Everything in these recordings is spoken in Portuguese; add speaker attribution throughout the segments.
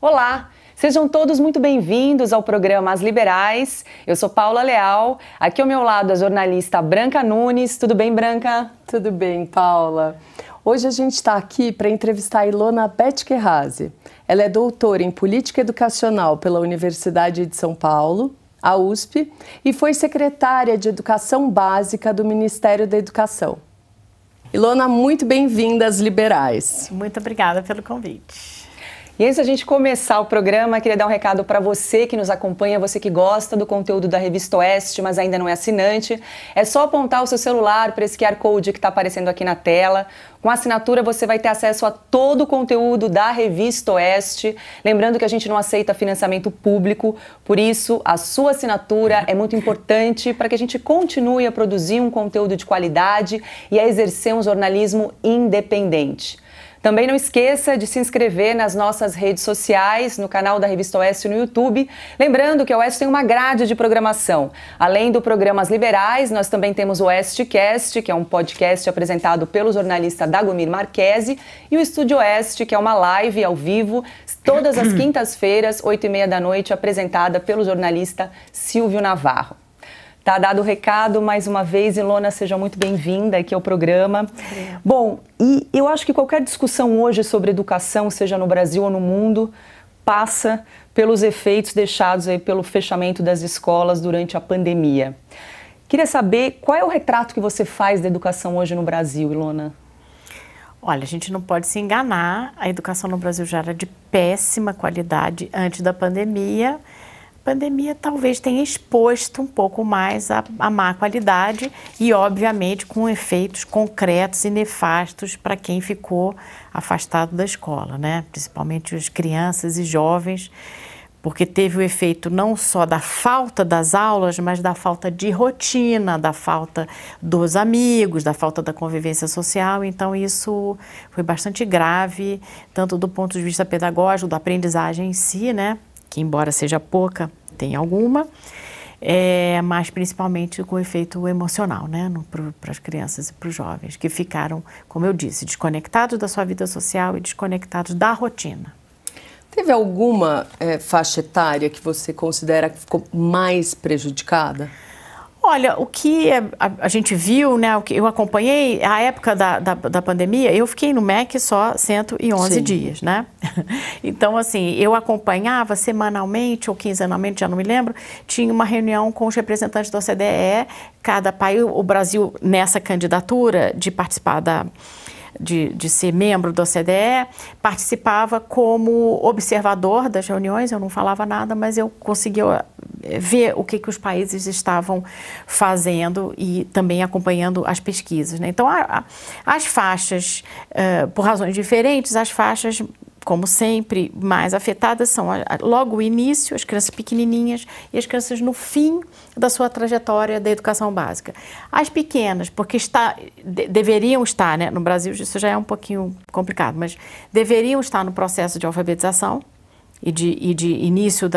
Speaker 1: Olá, sejam todos muito bem-vindos ao programa As Liberais. Eu sou Paula Leal, aqui ao meu lado a jornalista Branca Nunes. Tudo bem, Branca?
Speaker 2: Tudo bem, Paula. Hoje a gente está aqui para entrevistar a Ilona Betkerase. Ela é doutora em Política Educacional pela Universidade de São Paulo, a USP, e foi secretária de Educação Básica do Ministério da Educação. Ilona, muito bem-vinda às Liberais.
Speaker 3: Muito obrigada pelo convite.
Speaker 1: E antes da gente começar o programa, queria dar um recado para você que nos acompanha, você que gosta do conteúdo da Revista Oeste, mas ainda não é assinante. É só apontar o seu celular para esse QR Code que está aparecendo aqui na tela. Com a assinatura você vai ter acesso a todo o conteúdo da Revista Oeste. Lembrando que a gente não aceita financiamento público, por isso a sua assinatura é muito importante para que a gente continue a produzir um conteúdo de qualidade e a exercer um jornalismo independente. Também não esqueça de se inscrever nas nossas redes sociais, no canal da Revista Oeste no YouTube. Lembrando que a Oeste tem uma grade de programação. Além do programa As Liberais, nós também temos o Oestecast, que é um podcast apresentado pelo jornalista Dagomir Marquesi, e o Estúdio Oeste, que é uma live ao vivo, todas as quintas-feiras, 8h30 da noite, apresentada pelo jornalista Silvio Navarro. Tá dado o recado, mais uma vez, Ilona, seja muito bem-vinda aqui ao programa. Bom, e eu acho que qualquer discussão hoje sobre educação, seja no Brasil ou no mundo, passa pelos efeitos deixados aí pelo fechamento das escolas durante a pandemia. Queria saber qual é o retrato que você faz da educação hoje no Brasil, Ilona?
Speaker 3: Olha, a gente não pode se enganar, a educação no Brasil já era de péssima qualidade antes da pandemia. A pandemia talvez tenha exposto um pouco mais a má qualidade e, obviamente, com efeitos concretos e nefastos para quem ficou afastado da escola, né? Principalmente as crianças e jovens, porque teve o efeito não só da falta das aulas, mas da falta de rotina, da falta dos amigos, da falta da convivência social. Então, isso foi bastante grave, tanto do ponto de vista pedagógico, da aprendizagem em si, né? Que embora seja pouca, tem alguma, mas principalmente com efeito emocional, né, para as crianças e para os jovens, que ficaram, como eu disse, desconectados da sua vida social e desconectados da rotina.
Speaker 2: Teve alguma faixa etária que você considera que ficou mais prejudicada?
Speaker 3: Olha, o que a gente viu, né, o que eu acompanhei, a época da pandemia, eu fiquei no MEC só 111
Speaker 2: Sim.
Speaker 3: dias, né? Então, assim, eu acompanhava semanalmente ou quinzenalmente, já não me lembro, tinha uma reunião com os representantes da OCDE, cada país, o Brasil, nessa candidatura de participar de ser membro da OCDE, participava como observador das reuniões, eu não falava nada, mas eu conseguia ver o que os países estavam fazendo e também acompanhando as pesquisas, né? Então, as faixas, por razões diferentes, as faixas, como sempre, mais afetadas são logo o início, as crianças pequenininhas e as crianças no fim da sua trajetória da educação básica. As pequenas, porque deveriam estar, né, no Brasil isso já é um pouquinho complicado, mas deveriam estar no processo de alfabetização e de início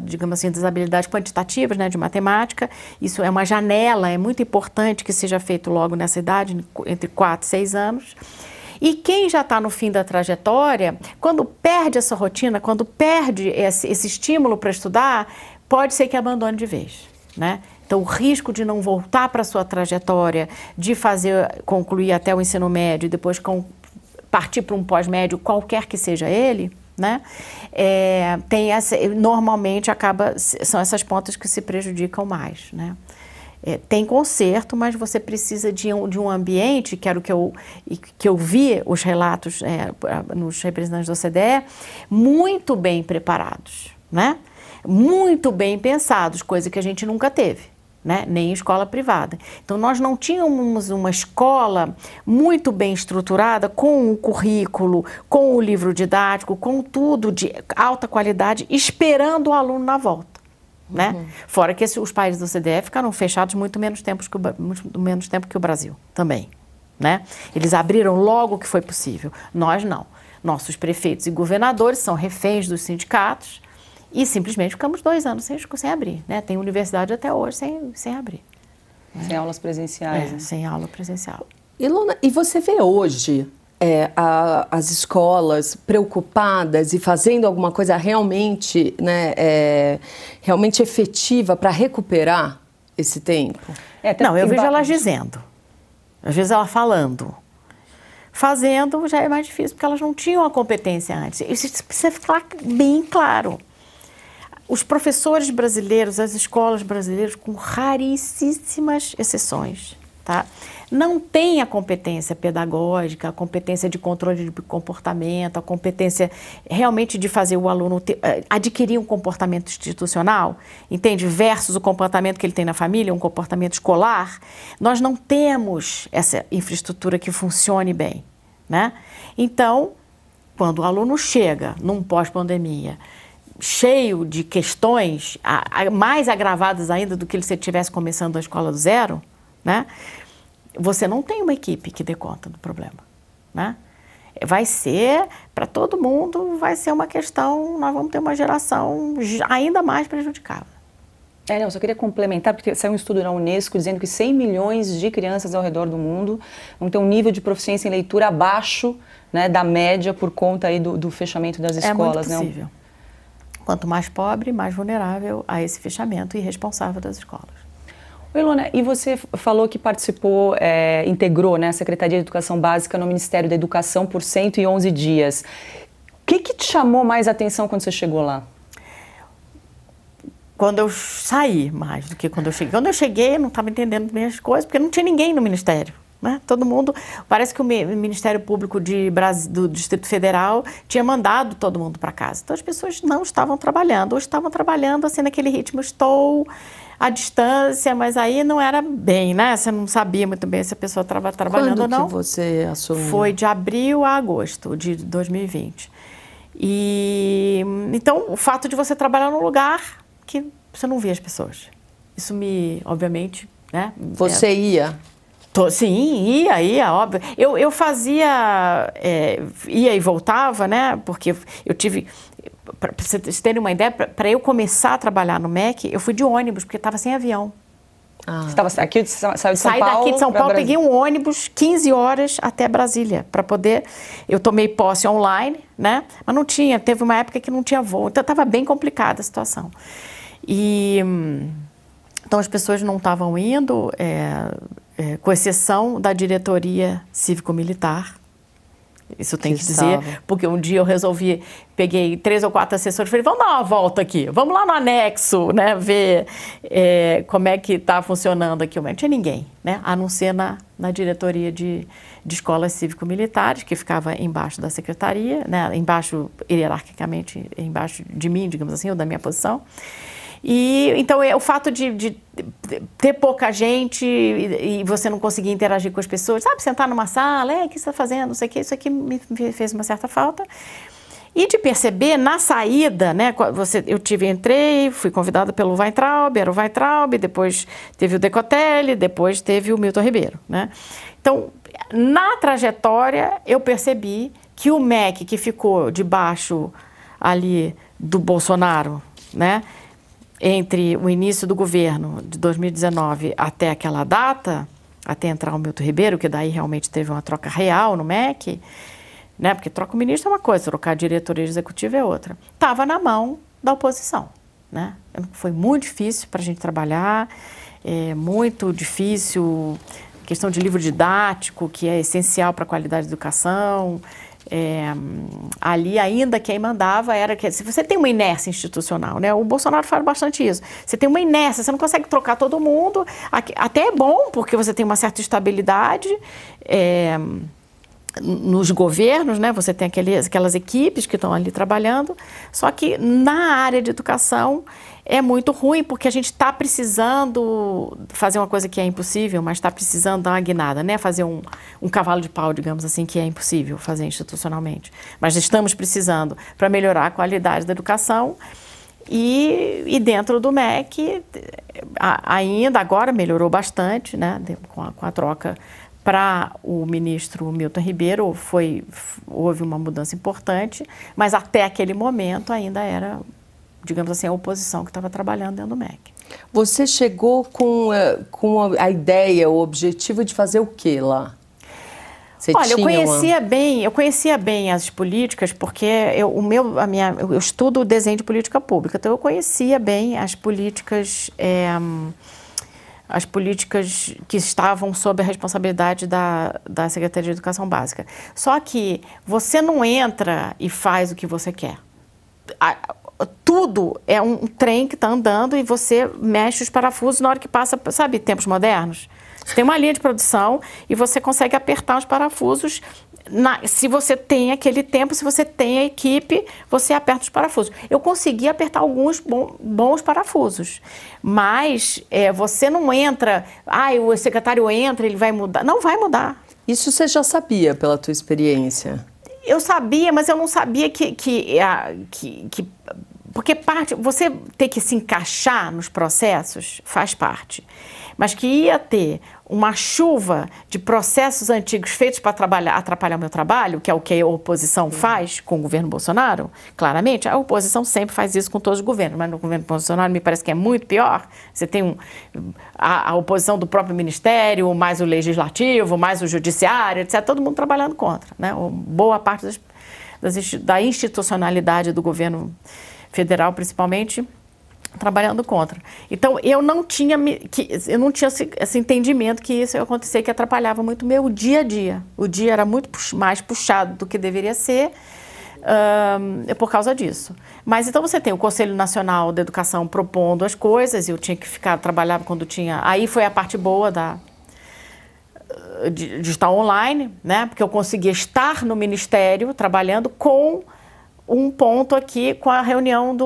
Speaker 3: digamos assim, das habilidades quantitativas, né, de matemática. Isso é uma janela, é muito importante que seja feito logo nessa idade, entre 4 e 6 anos. E quem já está no fim da trajetória, quando perde essa rotina, quando perde esse estímulo para estudar, pode ser que abandone de vez, né? Então, o risco de não voltar para a sua trajetória, de concluir até o ensino médio e depois partir para um pós-médio, qualquer que seja ele, né? Normalmente são essas pontas que se prejudicam mais, né? Tem conserto, mas você precisa de um ambiente, que era o que eu vi os relatos nos representantes da OCDE, muito bem preparados, né? Muito bem pensados, coisa que a gente nunca teve, né? Nem em escola privada. Então, nós não tínhamos uma escola muito bem estruturada, com o currículo, com o livro didático, com tudo de alta qualidade, esperando o aluno na volta, né? Fora que os países da OCDE ficaram fechados muito menos tempo que o Brasil também, né? Eles abriram logo que foi possível. Nós não. Nossos prefeitos e governadores são reféns dos sindicatos e simplesmente ficamos 2 anos sem abrir, né? Tem universidade até hoje sem abrir.
Speaker 1: Sem aulas presenciais. Né?
Speaker 3: Sem aula presencial.
Speaker 2: Ilona, e você vê hoje as escolas preocupadas e fazendo alguma coisa realmente, né, realmente efetiva para recuperar esse tempo?
Speaker 3: Não, eu vejo elas dizendo, às vezes ela falando. Fazendo já é mais difícil, porque elas não tinham a competência antes. Isso precisa ficar bem claro. Os professores brasileiros, as escolas brasileiras, com raríssimas exceções, tá? Não têm a competência pedagógica, a competência de controle de comportamento, a competência realmente de fazer o aluno adquirir um comportamento institucional, entende? Versus o comportamento que ele tem na família, um comportamento escolar. Nós não temos essa infraestrutura que funcione bem, né? Então, quando o aluno chega num pós-pandemia cheio de questões mais agravadas ainda do que se ele estivesse começando a escola do zero, né? Você não tem uma equipe que dê conta do problema, né? Vai ser, para todo mundo, vai ser uma questão, nós vamos ter uma geração ainda mais prejudicada.
Speaker 1: Não, eu só queria complementar, porque saiu um estudo na Unesco dizendo que 100 milhões de crianças ao redor do mundo vão ter um nível de proficiência em leitura abaixo, né, da média por conta aí do fechamento das escolas.
Speaker 3: É muito possível. Quanto mais pobre, mais vulnerável a esse fechamento e responsável das escolas.
Speaker 1: Ilona, e você falou que participou, integrou, né, a Secretaria de Educação Básica no Ministério da Educação por 111 dias. O que te chamou mais atenção quando você chegou lá?
Speaker 3: Quando eu saí, mais do que quando eu cheguei. Quando eu cheguei, eu não estava entendendo bem as coisas, porque não tinha ninguém no Ministério, né? Todo mundo, parece que o Ministério Público do Distrito Federal tinha mandado todo mundo para casa. Então as pessoas não estavam trabalhando, ou estavam trabalhando assim naquele ritmo, estou à distância, mas aí não era bem, né? Você não sabia muito bem se a pessoa estava trabalhando ou não.
Speaker 2: Quando que você assumiu?
Speaker 3: Foi de abril a agosto de 2020. E então o fato de você trabalhar num lugar que você não via as pessoas, isso me, obviamente, né?
Speaker 2: Você ia?
Speaker 3: Sim, ia, óbvio. Eu fazia, ia e voltava, né? Porque eu tive, para vocês terem uma ideia, para eu começar a trabalhar no MEC, eu fui de ônibus, porque estava sem avião.
Speaker 1: Você estava aqui, saiu de São Paulo?
Speaker 3: Saí daqui de São Paulo, peguei um ônibus 15 horas até Brasília, para poder... Eu tomei posse online, né? Mas não tinha, teve uma época que não tinha voo, então estava bem complicada a situação. Então as pessoas não estavam indo, com exceção da diretoria cívico-militar. Isso eu tenho que dizer, porque um dia eu resolvi, peguei 3 ou 4 assessores e falei, vamos dar uma volta aqui, vamos lá no anexo, né, ver como é que está funcionando aqui. Não tinha ninguém, né, a não ser na diretoria de escolas cívico-militares, que ficava embaixo da secretaria, né, embaixo, hierarquicamente, embaixo de mim, digamos assim, ou da minha posição. E então o fato de ter pouca gente e você não conseguir interagir com as pessoas, sabe, sentar numa sala, o que você está fazendo, não sei o que, isso aqui me fez uma certa falta. E de perceber na saída, né, entrei, fui convidada pelo Weintraub, era o Weintraub, depois teve o Decotelli, depois teve o Milton Ribeiro, né? Então, na trajetória, eu percebi que o MEC, que ficou debaixo ali do Bolsonaro, né, entre o início do governo de 2019 até aquela data, até entrar o Milton Ribeiro, que daí realmente teve uma troca real no MEC, né? Porque troca o ministro é uma coisa, trocar a diretoria executiva é outra. Estava na mão da oposição, né? Foi muito difícil para a gente trabalhar, muito difícil, questão de livro didático, que é essencial para a qualidade da educação. Ali ainda quem mandava era que se você tem uma inércia institucional, né? O Bolsonaro fala bastante isso. Você tem uma inércia, você não consegue trocar todo mundo. Até é bom porque você tem uma certa estabilidade nos governos, né? Você tem aquelas equipes que estão ali trabalhando. Só que na área de educação é muito ruim, porque a gente está precisando fazer uma coisa que é impossível, mas está precisando dar uma guinada, né? Fazer um cavalo de pau, digamos assim, que é impossível fazer institucionalmente. Mas estamos precisando para melhorar a qualidade da educação. E dentro do MEC, ainda agora melhorou bastante, né, com a troca para o ministro Milton Ribeiro, houve uma mudança importante, mas até aquele momento ainda era, digamos assim, a oposição que estava trabalhando dentro do MEC.
Speaker 2: Você chegou com a ideia, o objetivo de fazer o quê lá?
Speaker 3: Olha, eu conhecia bem as políticas, porque eu estudo desenho de política pública, então eu conhecia bem as políticas que estavam sob a responsabilidade da Secretaria de Educação Básica. Só que você não entra e faz o que você quer. Tudo é um trem que está andando e você mexe os parafusos na hora que passa, sabe, tempos modernos. Você tem uma linha de produção e você consegue apertar os parafusos. Se você tem aquele tempo, se você tem a equipe, você aperta os parafusos. Eu consegui apertar alguns bons parafusos, mas você não entra, o secretário entra, ele vai mudar. Não vai mudar.
Speaker 2: Isso você já sabia pela tua experiência?
Speaker 3: Eu sabia, mas eu não sabia porque você ter que se encaixar nos processos faz parte, mas que ia ter uma chuva de processos antigos feitos para atrapalhar o meu trabalho, que é o que a oposição faz com o governo Bolsonaro, claramente, a oposição sempre faz isso com todos os governos, mas no governo Bolsonaro me parece que é muito pior. Você tem a oposição do próprio ministério, mais o legislativo, mais o judiciário, etc., todo mundo trabalhando contra, né? Boa parte da institucionalidade do governo federal, principalmente, trabalhando contra. Então, eu não tinha esse entendimento que isso ia acontecer, que atrapalhava muito o meu dia a dia. O dia era muito mais puxado do que deveria ser por causa disso. Mas então você tem o Conselho Nacional da Educação propondo as coisas, e eu tinha que trabalhar quando tinha... Aí foi a parte boa de estar online, né? Porque eu conseguia estar no Ministério trabalhando com um ponto aqui com a reunião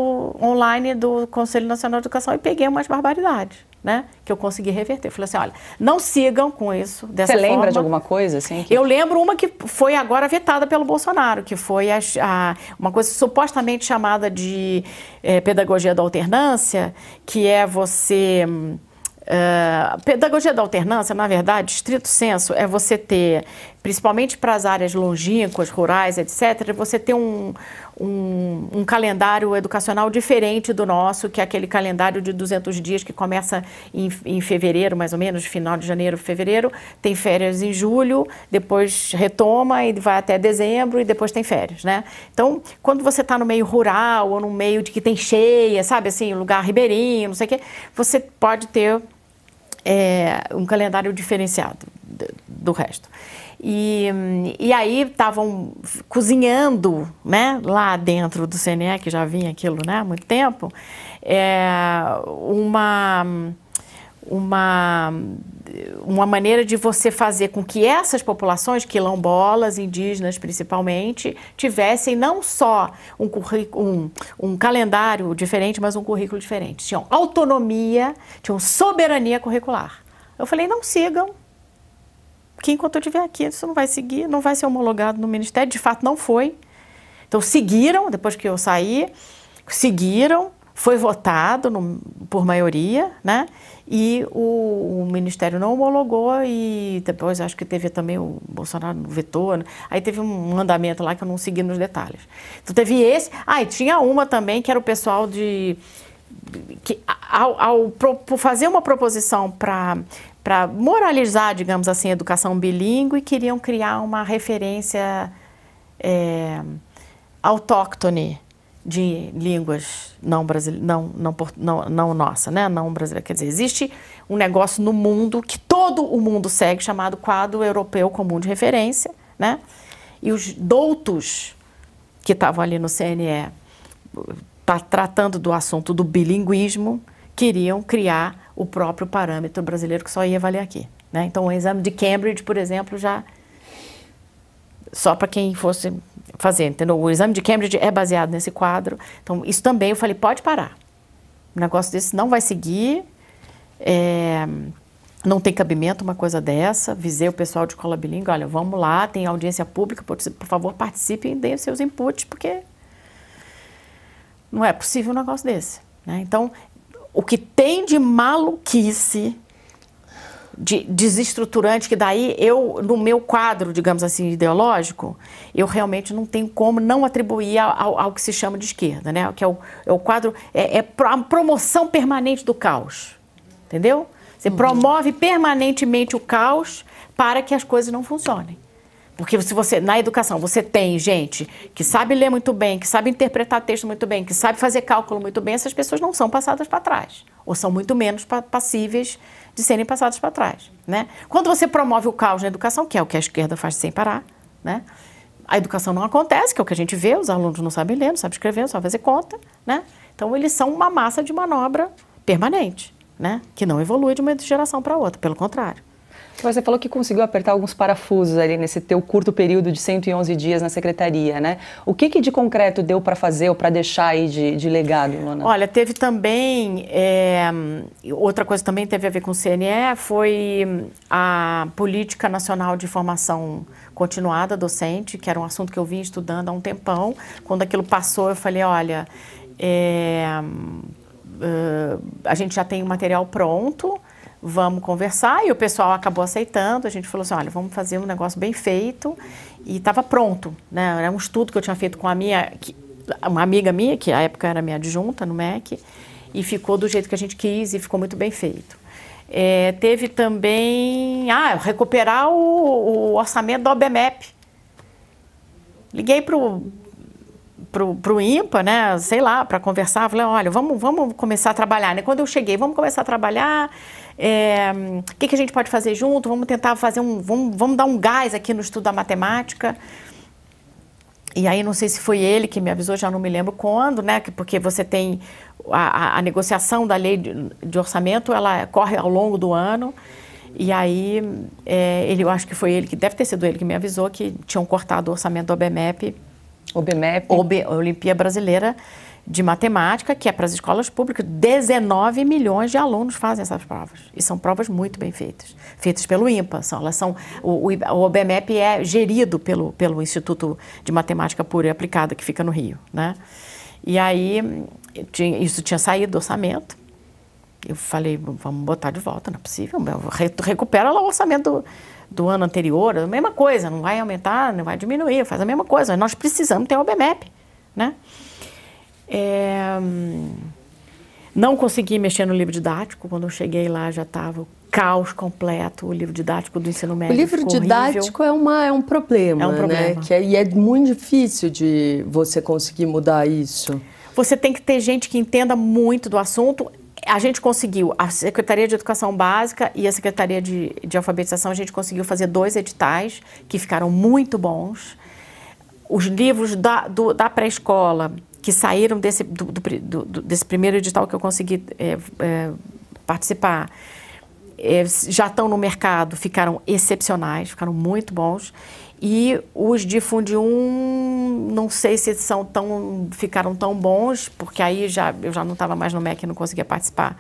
Speaker 3: online do Conselho Nacional de Educação e peguei umas barbaridades, né? Que eu consegui reverter. Falei assim, olha, não sigam com isso dessa forma.
Speaker 1: Você lembra de alguma coisa assim?
Speaker 3: Eu lembro uma que foi agora vetada pelo Bolsonaro, que foi uma coisa supostamente chamada de pedagogia da alternância, que é você... pedagogia da alternância, na verdade, estrito senso, é você ter, principalmente para as áreas longínquas, rurais, etc., você ter um calendário educacional diferente do nosso, que é aquele calendário de 200 dias que começa em fevereiro, mais ou menos, final de janeiro, fevereiro, tem férias em julho, depois retoma e vai até dezembro e depois tem férias, né? Então, quando você está no meio rural ou no meio de que tem cheia, sabe, assim, lugar ribeirinho, não sei o quê, você pode ter um calendário diferenciado do resto. E aí estavam cozinhando, né, lá dentro do CNE, que já vinha aquilo, né, há muito tempo, uma maneira de você fazer com que essas populações, quilombolas, indígenas principalmente, tivessem não só um calendário diferente, mas um currículo diferente. Tinham autonomia, tinham soberania curricular. Eu falei, não sigam, que enquanto eu estiver aqui, isso não vai seguir, não vai ser homologado no Ministério. De fato, não foi. Então, seguiram, depois que eu saí, foi votado por maioria, né? E o Ministério não homologou e depois acho que teve também o Bolsonaro vetou, né? Aí teve um andamento lá que eu não segui nos detalhes. Então teve esse. E tinha uma também que era o pessoal que ao fazer uma proposição para moralizar, digamos assim, a educação bilíngue, queriam criar uma referência autóctone de línguas não nossa, né? Não brasileira. Quer dizer, existe um negócio no mundo que todo o mundo segue, chamado Quadro Europeu Comum de Referência, né? E os doutos que estavam ali no CNE, tratando do assunto do bilinguismo, queriam criar o próprio parâmetro brasileiro que só ia valer aqui, né? Então, o exame de Cambridge, por exemplo, já... Só para quem fosse fazer, entendeu? O exame de Cambridge é baseado nesse quadro. Então, isso também eu falei, pode parar. Um negócio desse não vai seguir, não tem cabimento uma coisa dessa. Visei o pessoal de escola bilíngue, olha, vamos lá, tem audiência pública, por favor, participem e deem os seus inputs, porque Não é possível um negócio desse, né? Então, o que tem de maluquice, de desestruturante, que daí eu, no meu quadro, digamos assim, ideológico, eu realmente não tenho como não atribuir ao que se chama de esquerda, né? Que é o quadro, a promoção permanente do caos, entendeu? Você promove permanentemente o caos para que as coisas não funcionem. Porque se você, na educação, você tem gente que sabe ler muito bem, que sabe interpretar texto muito bem, que sabe fazer cálculo muito bem, essas pessoas não são passadas para trás. Ou são muito menos passíveis de serem passadas para trás, né? Quando você promove o caos na educação, que é o que a esquerda faz sem parar, né? A educação não acontece, que é o que a gente vê, os alunos não sabem ler, não sabem escrever, não sabem fazer conta, né? Então, eles são uma massa de manobra permanente, né? Que não evolui de uma geração para outra, pelo contrário.
Speaker 1: Você falou que conseguiu apertar alguns parafusos ali nesse teu curto período de 111 dias na secretaria, né? O que de concreto deu para fazer ou para deixar aí de legado, Ilona?
Speaker 3: Olha, teve também, outra coisa também teve a ver com o CNE, foi a Política Nacional de Formação Continuada Docente, que era um assunto que eu vinha estudando há um tempão. Quando aquilo passou, eu falei, olha, a gente já tem o material pronto, vamos conversar, e o pessoal acabou aceitando. A gente falou assim, olha, vamos fazer um negócio bem feito, e estava pronto, né? Era um estudo que eu tinha feito com uma amiga minha, que à época era minha adjunta no MEC, e ficou do jeito que a gente quis, e ficou muito bem feito. Teve também, recuperar o orçamento da OBMEP. Liguei pro INPA, né, sei lá, para conversar, falei, olha, vamos começar a trabalhar, né? Quando eu cheguei, vamos começar a trabalhar, o que a gente pode fazer junto, vamos tentar fazer vamos dar um gás aqui no estudo da matemática. E aí, não sei se foi ele que me avisou, já não me lembro quando, né, porque você tem a negociação da lei de orçamento, ela corre ao longo do ano. E aí, eu acho que foi ele, que deve ter sido ele que me avisou que tinham cortado o orçamento do OBMEP, Olimpíada Brasileira de Matemática, que é para as escolas públicas. 19 milhões de alunos fazem essas provas. E são provas muito bem feitas. Feitas pelo INPA. O OBMEP é gerido pelo Instituto de Matemática Pura e Aplicada, que fica no Rio, né? E aí, isso tinha saído do orçamento. Eu falei, vamos botar de volta, não é possível. Recupera lá o orçamento do ano anterior, a mesma coisa, não vai aumentar, não vai diminuir, faz a mesma coisa. Nós precisamos ter o OBMEP, né? Não consegui mexer no livro didático. Quando eu cheguei lá, já estava o caos completo. O livro didático do ensino médio.
Speaker 2: O livro didático é um problema, né? E é muito difícil de você conseguir mudar isso.
Speaker 3: Você tem que ter gente que entenda muito do assunto. A gente conseguiu, a Secretaria de Educação Básica e a Secretaria de Alfabetização, a gente conseguiu fazer 2 editais que ficaram muito bons. Os livros da pré-escola que saíram desse primeiro edital que eu consegui participar, já estão no mercado, ficaram excepcionais, ficaram muito bons. E os de Fundi 1, não sei se ficaram tão bons, porque aí eu já não estava mais no MEC e não conseguia participar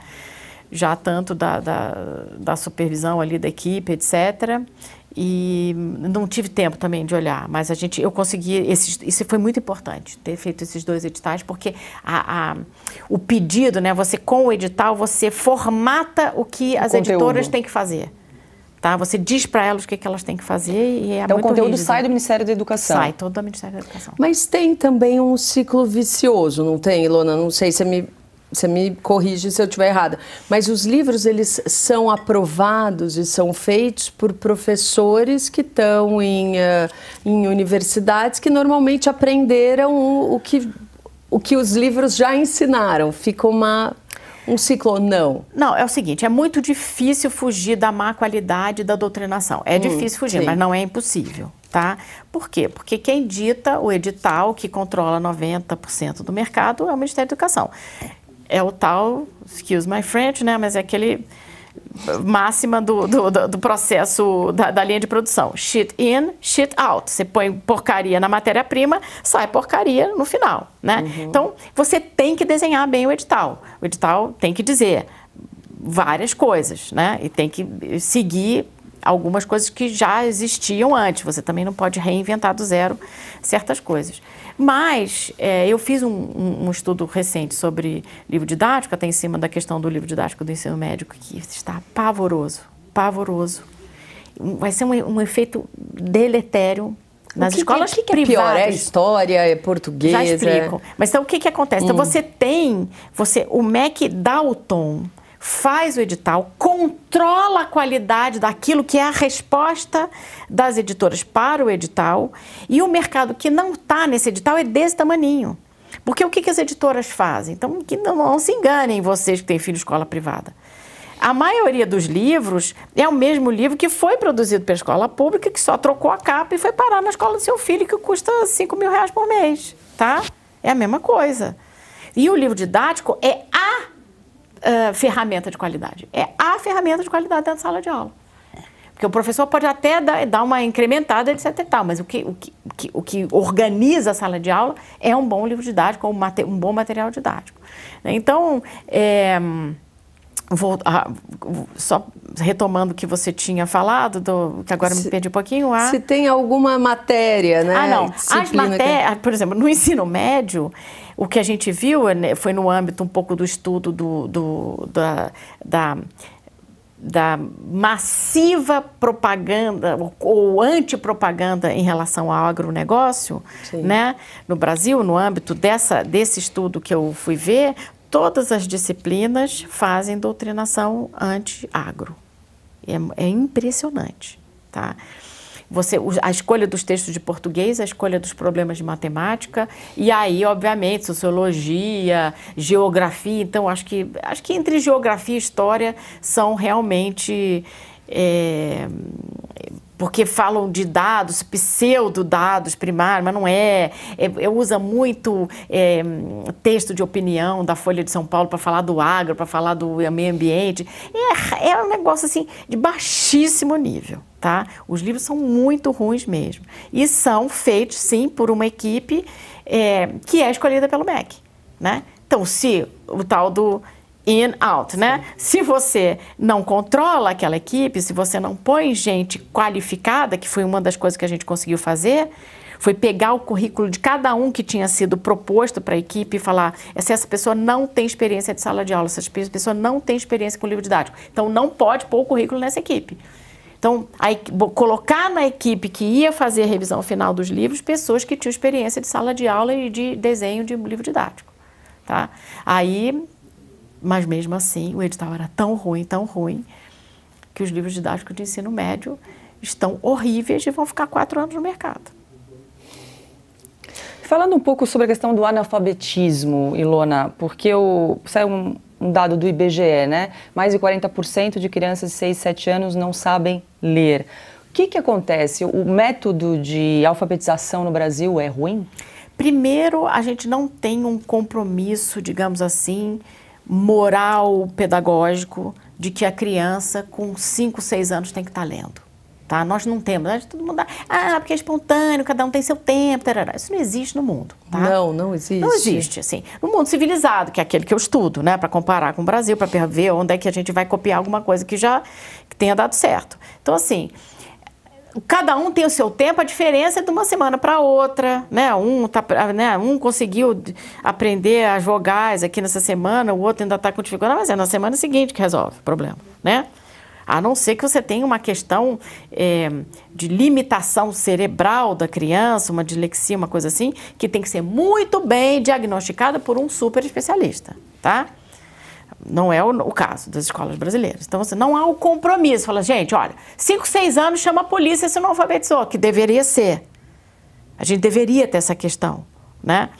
Speaker 3: já tanto da supervisão ali da equipe, etc. E não tive tempo também de olhar, mas eu consegui, isso foi muito importante, ter feito esses 2 editais, porque o pedido, né, você com o edital, você formata o que as editoras têm que fazer. Tá? Você diz para elas o que elas têm que fazer e é
Speaker 1: então,
Speaker 3: muito
Speaker 1: o conteúdo
Speaker 3: rígido.
Speaker 1: sai do Ministério da Educação.
Speaker 3: Sai todo do Ministério da Educação.
Speaker 2: Mas tem também um ciclo vicioso, não tem, Ilona? Não sei se você me corrige se eu estiver errada. Mas os livros, eles são aprovados e são feitos por professores que estão em universidades que normalmente aprenderam o que os livros já ensinaram. Fica um ciclo ou não?
Speaker 3: Não, é o seguinte, é muito difícil fugir da má qualidade da doutrinação. É difícil fugir, sim, mas não é impossível, tá? Por quê? Porque quem dita o edital, que controla 90% do mercado, é o Ministério da Educação. É o tal, excuse my French, né? Mas é aquele máxima do processo da linha de produção. Shit in, shit out. Você põe porcaria na matéria-prima, sai porcaria no final, né? Uhum. Então, você tem que desenhar bem o edital. O edital tem que dizer várias coisas, né? E tem que seguir algumas coisas que já existiam antes. Você também não pode reinventar do zero certas coisas. Mas eu fiz um estudo recente sobre livro didático, até em cima da questão do livro didático do ensino médio, que está pavoroso, pavoroso. Vai ser um efeito deletério nas escolas privadas.
Speaker 2: O que é pior? É história, é português?
Speaker 3: Já explico. Mas então o que acontece? Então o MEC dá o tom, faz o edital, controla a qualidade daquilo que é a resposta das editoras para o edital, e o mercado que não está nesse edital é desse tamaninho. Porque o que as editoras fazem? Então, que não se enganem vocês que têm filho de escola privada. A maioria dos livros é o mesmo livro que foi produzido pela escola pública, que só trocou a capa e foi parar na escola do seu filho, que custa R$5.000 por mês, tá? É a mesma coisa. E o livro didático é ferramenta de qualidade. É a ferramenta de qualidade dentro da sala de aula. Porque o professor pode até dar uma incrementada, etc e tal, mas o que organiza a sala de aula é um bom livro didático, um bom material didático. Então, só retomando o que você tinha falado, que agora me perdi um pouquinho.
Speaker 2: Se tem alguma matéria, né?
Speaker 3: Não. As matérias, por exemplo, no ensino médio, o que a gente viu foi no âmbito um pouco do estudo da massiva propaganda ou antipropaganda em relação ao agronegócio, né? No Brasil, no âmbito desse estudo que eu fui ver, todas as disciplinas fazem doutrinação anti-agro. É impressionante, tá? A escolha dos textos de português, a escolha dos problemas de matemática, e aí, obviamente, sociologia, geografia. Então, acho que entre geografia e história são realmente... porque falam de dados, pseudo-dados primários, mas não é. Usa muito texto de opinião da Folha de São Paulo para falar do agro, para falar do meio ambiente. É um negócio assim de baixíssimo nível, tá? Os livros são muito ruins mesmo. E são feitos, sim, por uma equipe que é escolhida pelo MEC, né? Então, se o tal do in, out, né? Se você não controla aquela equipe, se você não põe gente qualificada, que foi uma das coisas que a gente conseguiu fazer, foi pegar o currículo de cada um que tinha sido proposto para a equipe e falar, se essa pessoa não tem experiência de sala de aula, se essa pessoa não tem experiência com livro didático, então não pode pôr o currículo nessa equipe. Então, colocar na equipe que ia fazer a revisão final dos livros, pessoas que tinham experiência de sala de aula e de desenho de livro didático, tá? Mas mesmo assim, o edital era tão ruim, que os livros didáticos de ensino médio estão horríveis e vão ficar 4 anos no mercado.
Speaker 1: Falando um pouco sobre a questão do analfabetismo, Ilona, porque saiu um dado do IBGE, né? Mais de 40% de crianças de 6, 7 anos não sabem ler. O que acontece? O método de alfabetização no Brasil é ruim?
Speaker 3: Primeiro, a gente não tem um compromisso, digamos assim, moral, pedagógico, de que a criança com 5, 6 anos tem que estar lendo. Tá? Nós não temos, todo mundo porque é espontâneo, cada um tem seu tempo, tarará. Isso não existe no mundo. Tá?
Speaker 2: Não existe.
Speaker 3: Não existe, assim. No mundo civilizado, que é aquele que eu estudo, né, para comparar com o Brasil, para ver onde é que a gente vai copiar alguma coisa que tenha dado certo. Então, assim, cada um tem o seu tempo, a diferença é de uma semana para outra, né? Um conseguiu aprender as vogais aqui nessa semana, o outro ainda está com dificuldade, mas é na semana seguinte que resolve o problema, né? A não ser que você tenha uma questão de limitação cerebral da criança, uma dislexia, uma coisa assim, que tem que ser muito bem diagnosticada por um super especialista, tá? Não é o caso das escolas brasileiras. Então, não há o compromisso. Fala, gente, olha, 5, 6 anos chama a polícia se não alfabetizou, que deveria ser. A gente deveria ter essa questão, né?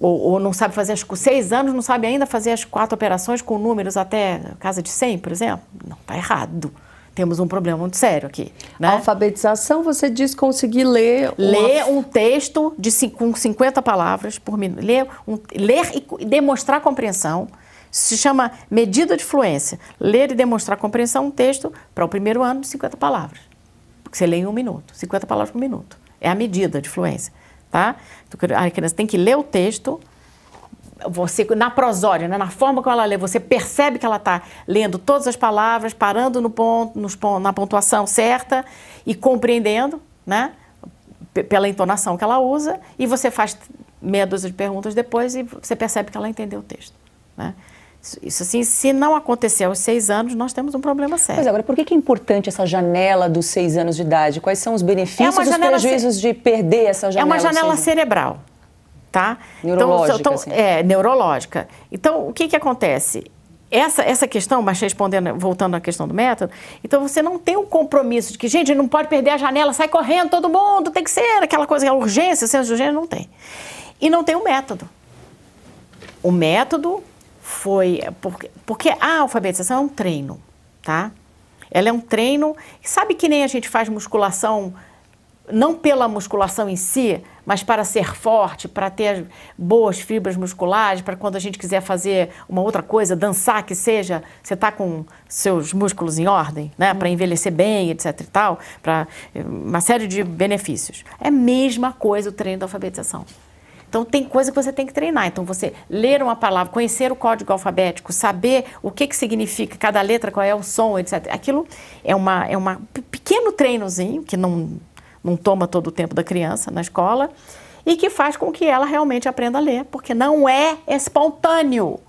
Speaker 3: Ou não sabe fazer, 6 anos não sabe ainda fazer as 4 operações com números até casa de 100, por exemplo? Não, está errado. Temos um problema muito sério aqui. Né?
Speaker 2: A alfabetização, você diz conseguir ler...
Speaker 3: Ler um texto com 50 palavras por minuto. Ler e demonstrar compreensão. Se chama medida de fluência. Ler e demonstrar compreensão, um texto para o primeiro ano de 50 palavras. Porque você lê em 1 minuto, 50 palavras por minuto. É a medida de fluência. Tá? Então, a criança tem que ler o texto, você, na prosódia, né, na forma como ela lê, você percebe que ela está lendo todas as palavras, parando no ponto, na pontuação certa e compreendendo, né, pela entonação que ela usa, e você faz meia dúzia de perguntas depois e você percebe que ela entendeu o texto, né? Isso assim, se não acontecer aos 6 anos, nós temos um problema sério.
Speaker 1: Mas agora, por que é importante essa janela dos 6 anos de idade? Quais são os benefícios e os prejuízos de perder essa janela?
Speaker 3: É uma janela cerebral, tá?
Speaker 1: Neurológica,
Speaker 3: então,
Speaker 1: assim.
Speaker 3: É, neurológica. Então, o que acontece? Essa questão, mas respondendo, voltando à questão do método, então você não tem um compromisso de que, gente, não pode perder a janela, sai correndo todo mundo, tem que ser aquela coisa, a urgência, o senso de urgência, não tem. E não tem um método. O método foi... Porque a alfabetização é um treino, tá? Ela é um treino... Sabe que nem a gente faz musculação, não pela musculação em si, mas para ser forte, para ter boas fibras musculares, para quando a gente quiser fazer uma outra coisa, dançar que seja, você está com seus músculos em ordem, né? Para envelhecer bem, etc e tal, para uma série de benefícios. É a mesma coisa o treino da alfabetização. Então, tem coisa que você tem que treinar. Então, você ler uma palavra, conhecer o código alfabético, saber o que significa cada letra, qual é o som, etc. Aquilo é um pequeno treinozinho, que não toma todo o tempo da criança na escola, e que faz com que ela realmente aprenda a ler, porque não é espontâneo.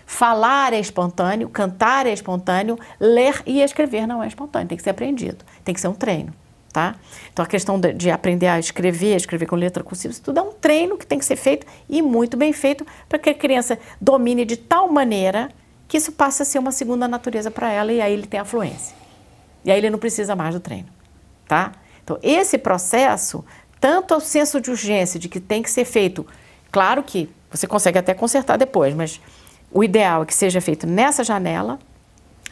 Speaker 3: Falar é espontâneo, cantar é espontâneo, ler e escrever não é espontâneo, tem que ser aprendido, tem que ser um treino. Tá? Então, a questão de aprender a escrever com letra cursiva, isso tudo é um treino que tem que ser feito e muito bem feito para que a criança domine de tal maneira que isso passe a ser uma segunda natureza para ela e aí ele tem a fluência. E aí ele não precisa mais do treino. Tá? Então, esse processo, tanto o senso de urgência de que tem que ser feito, claro que você consegue até consertar depois, mas o ideal é que seja feito nessa janela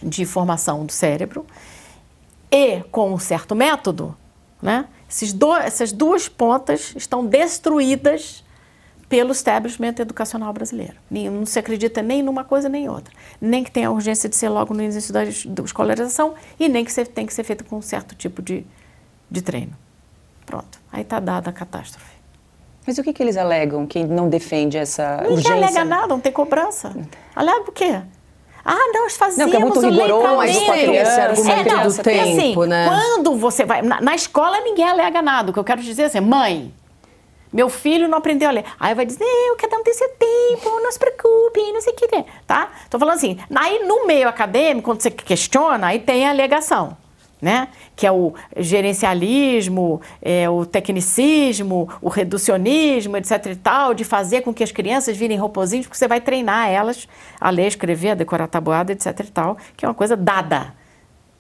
Speaker 3: de formação do cérebro, e com um certo método, né? Essas duas pontas estão destruídas pelo establishment educacional brasileiro. Não se acredita nem numa coisa nem outra. Nem que tenha a urgência de ser logo no início da escolarização e nem que tem que ser feito com um certo tipo de treino. Pronto, aí está dada a catástrofe.
Speaker 1: Mas o que eles alegam, quem não defende essa urgência?
Speaker 3: Ninguém alega nada, não tem cobrança. Alega o quê? Nós fazíamos
Speaker 1: que é muito rigoroso,
Speaker 2: mas tem esse argumento do tempo,
Speaker 3: assim,
Speaker 2: né?
Speaker 3: Quando você vai... Na escola ninguém alega nada. O que eu quero dizer é assim, mãe, meu filho não aprendeu a ler. Aí vai dizer, cada um tem seu tempo, não se preocupe, não sei o que tem. Tá? Tô falando assim, aí no meio acadêmico, quando você questiona, aí tem a alegação, né? Que é o gerencialismo, o tecnicismo, o reducionismo, etc e tal, de fazer com que as crianças virem ropozinhos, porque você vai treinar elas a ler, escrever, a decorar tabuada, etc e tal, que é uma coisa dada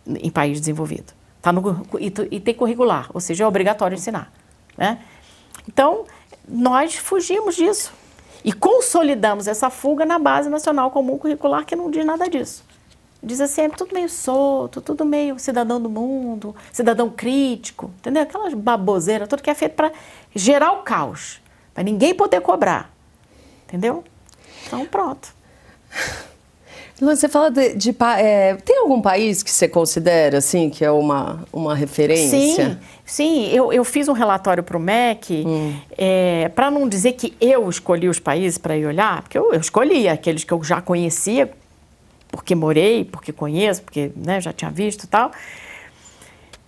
Speaker 3: em país desenvolvido. Tá e tem curricular, ou seja, é obrigatório ensinar, né? Então, nós fugimos disso e consolidamos essa fuga na Base Nacional Comum Curricular, que não diz nada disso. Diz assim, é tudo meio solto, tudo meio cidadão do mundo, cidadão crítico, entendeu? Aquelas baboseiras, tudo que é feito para gerar o caos, para ninguém poder cobrar, entendeu? Então, pronto.
Speaker 2: Você fala tem algum país que você considera, assim, que é uma referência?
Speaker 3: Sim. Eu fiz um relatório para o MEC, para não dizer que eu escolhi os países para ir olhar, porque eu escolhi aqueles que eu já conhecia, porque morei, porque conheço, porque, né, já tinha visto e tal.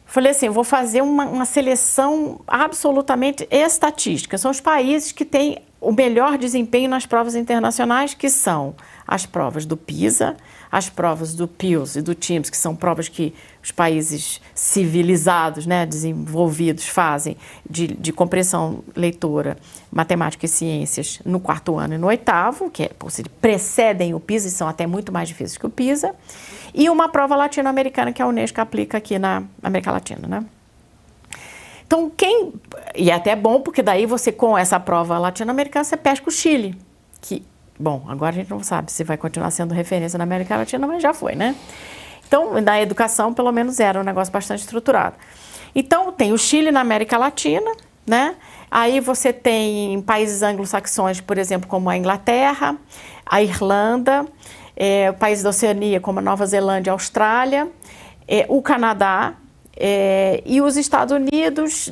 Speaker 3: Falei assim, vou fazer uma seleção absolutamente estatística. São os países que têm o melhor desempenho nas provas internacionais, que são as provas do PISA, as provas do PILS e do TIMSS, que são provas que os países civilizados, né, desenvolvidos, fazem de compreensão leitora, matemática e ciências no 4º ano e no 8º, que precedem o PISA e são até muito mais difíceis que o PISA, e uma prova latino-americana que a Unesco aplica aqui na América Latina, né? Então, e é até bom, porque daí você, com essa prova latino-americana, você pesca o Chile, que, bom, agora a gente não sabe se vai continuar sendo referência na América Latina, mas já foi, né? Então, na educação, pelo menos era um negócio bastante estruturado. Então, tem o Chile na América Latina, né? Aí você tem países anglo-saxões, por exemplo, como a Inglaterra, a Irlanda, países da Oceania, como a Nova Zelândia, a Austrália, o Canadá, e os Estados Unidos,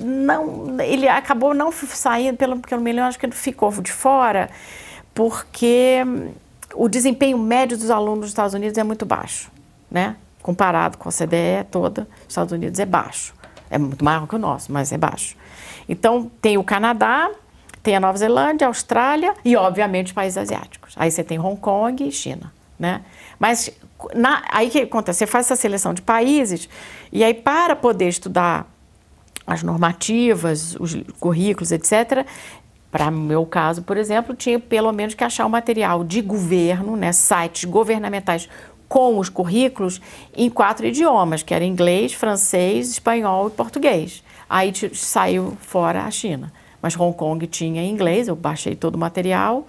Speaker 3: ele acabou não saindo, pelo que eu me lembro, acho que ele ficou de fora, porque o desempenho médio dos alunos dos Estados Unidos é muito baixo, né? Comparado com a OCDE toda, os Estados Unidos é baixo. É muito maior que o nosso, mas é baixo. Então, tem o Canadá, tem a Nova Zelândia, a Austrália e, obviamente, os países asiáticos. Aí você tem Hong Kong e China, né? Mas aí o que acontece? Você faz essa seleção de países e aí, para poder estudar as normativas, os currículos, etc., para o meu caso, por exemplo, tinha pelo menos que achar o material de governo, né, sites governamentais com os currículos em 4 idiomas, que era inglês, francês, espanhol e português. Aí saiu fora a China. Mas Hong Kong tinha em inglês, eu baixei todo o material.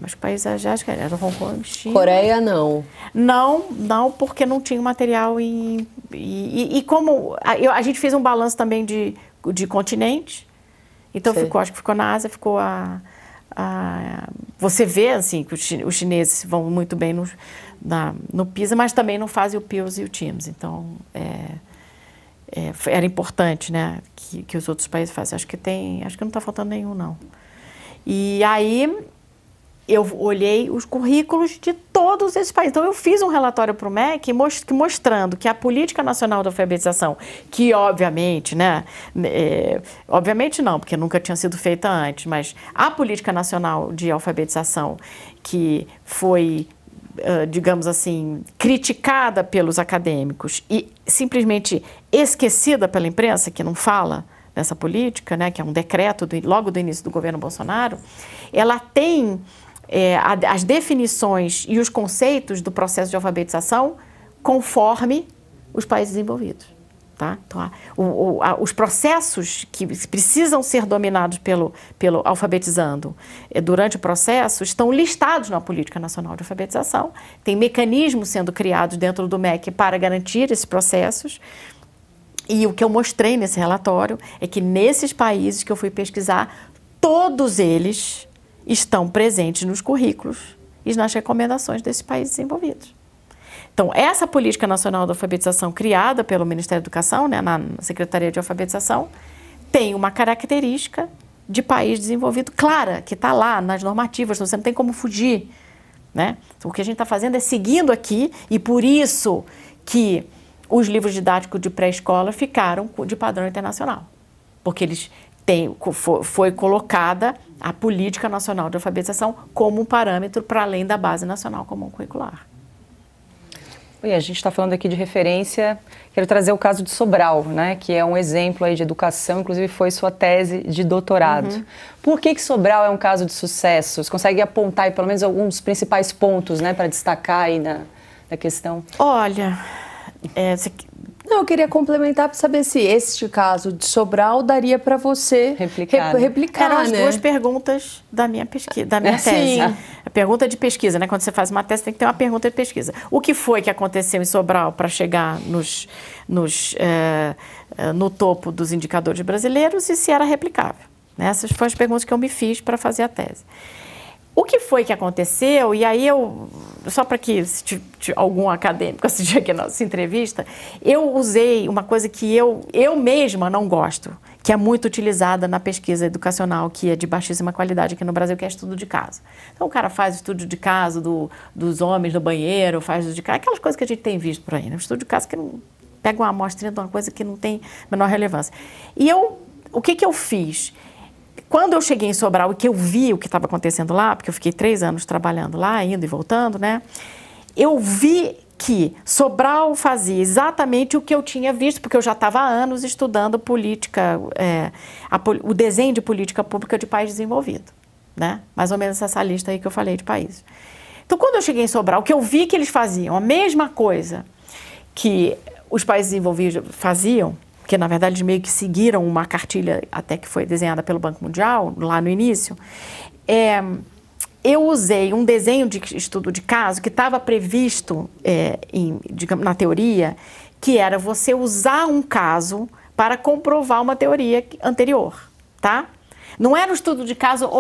Speaker 3: Os países asiáticos eram Hong Kong, China.
Speaker 2: Coreia, não.
Speaker 3: Não, porque não tinha material em... E como a gente fez um balanço também de continente, então acho que ficou na Ásia, ficou você vê, assim, que os chineses vão muito bem no PISA, mas também não fazem o PILS e o TIMSS. Então, era importante, né, que os outros países fazem. Acho que não está faltando nenhum, não. E aí, eu olhei os currículos de todos esses países. Então, eu fiz um relatório para o MEC mostrando que a Política Nacional de Alfabetização, que obviamente, né, obviamente não, porque nunca tinha sido feita antes, mas a Política Nacional de Alfabetização, que foi, digamos assim, criticada pelos acadêmicos e simplesmente esquecida pela imprensa, que não fala dessa política, né, que é um decreto logo do início do governo Bolsonaro, ela tem as definições e os conceitos do processo de alfabetização conforme os países desenvolvidos. Tá? Então, os processos que precisam ser dominados pelo alfabetizando durante o processo estão listados na Política Nacional de Alfabetização. Tem mecanismos sendo criados dentro do MEC para garantir esses processos. E o que eu mostrei nesse relatório é que nesses países que eu fui pesquisar, todos eles estão presentes nos currículos e nas recomendações desses países desenvolvidos. Então, essa Política Nacional de Alfabetização criada pelo Ministério da Educação, né, na Secretaria de Alfabetização, tem uma característica de país desenvolvido clara, que está lá nas normativas, você não tem como fugir, né? Então, o que a gente está fazendo é seguindo aqui e por isso que os livros didáticos de pré-escola ficaram de padrão internacional, porque eles foi colocada a Política Nacional de Alfabetização como um parâmetro para além da Base Nacional Comum Curricular.
Speaker 1: E a gente está falando aqui de referência, quero trazer o caso de Sobral, né, que é um exemplo aí de educação, inclusive foi sua tese de doutorado. Uhum. Por que Sobral é um caso de sucesso? Você consegue apontar aí, pelo menos alguns principais pontos, né, para destacar aí na questão?
Speaker 3: Olha,
Speaker 2: Não, eu queria complementar para saber se este caso de Sobral daria para você replicar.
Speaker 3: Eram as duas perguntas da minha pesquisa, da minha tese. A pergunta de pesquisa, né? Quando você faz uma tese, tem que ter uma pergunta de pesquisa. O que foi que aconteceu em Sobral para chegar no topo dos indicadores brasileiros e se era replicável? Essas foram as perguntas que eu me fiz para fazer a tese. O que foi que aconteceu, e aí só para que se algum acadêmico assistir aqui a nossa entrevista, eu usei uma coisa que eu mesma não gosto, que é muito utilizada na pesquisa educacional, que é de baixíssima qualidade aqui no Brasil, que é estudo de caso. Então o cara faz estudo de caso dos homens no banheiro, faz estudo de caso, aquelas coisas que a gente tem visto por aí, né? Estudo de caso que não pega uma amostrinha de uma coisa que não tem menor relevância. E o que eu fiz? Quando eu cheguei em Sobral e que eu vi o que estava acontecendo lá, porque eu fiquei 3 anos trabalhando lá, indo e voltando, né? Eu vi que Sobral fazia exatamente o que eu tinha visto, porque eu já estava há anos estudando política, o desenho de política pública de país desenvolvido, né? Mais ou menos essa lista aí que eu falei de países. Então, quando eu cheguei em Sobral, que eu vi que eles faziam a mesma coisa que os países desenvolvidos faziam, porque, na verdade, eles meio que seguiram uma cartilha até que foi desenhada pelo Banco Mundial, lá no início, eu usei um desenho de estudo de caso que estava previsto digamos, na teoria, que era você usar um caso para comprovar uma teoria anterior, tá? Não era um estudo de caso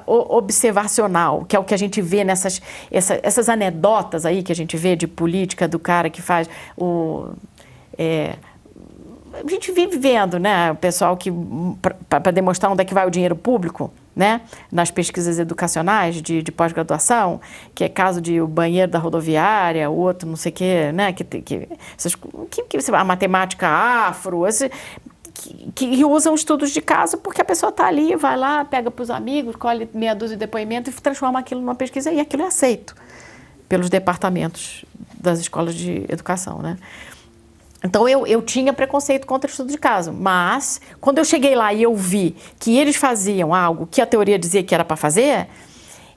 Speaker 3: observacional, que é o que a gente vê essas anedotas aí que a gente vê de política do cara que faz a gente vive vendo, né, o pessoal que, para demonstrar onde é que vai o dinheiro público, né? Nas pesquisas educacionais de pós-graduação, que é caso de o banheiro da rodoviária, o outro não sei o quê, né? A matemática afro, que usam estudos de caso porque a pessoa está ali, vai lá, pega para os amigos, colhe meia dúzia de depoimentos e transforma aquilo numa pesquisa e aquilo é aceito pelos departamentos das escolas de educação, né? Então, eu tinha preconceito contra estudo de caso, mas quando eu cheguei lá e eu vi que eles faziam algo que a teoria dizia que era para fazer,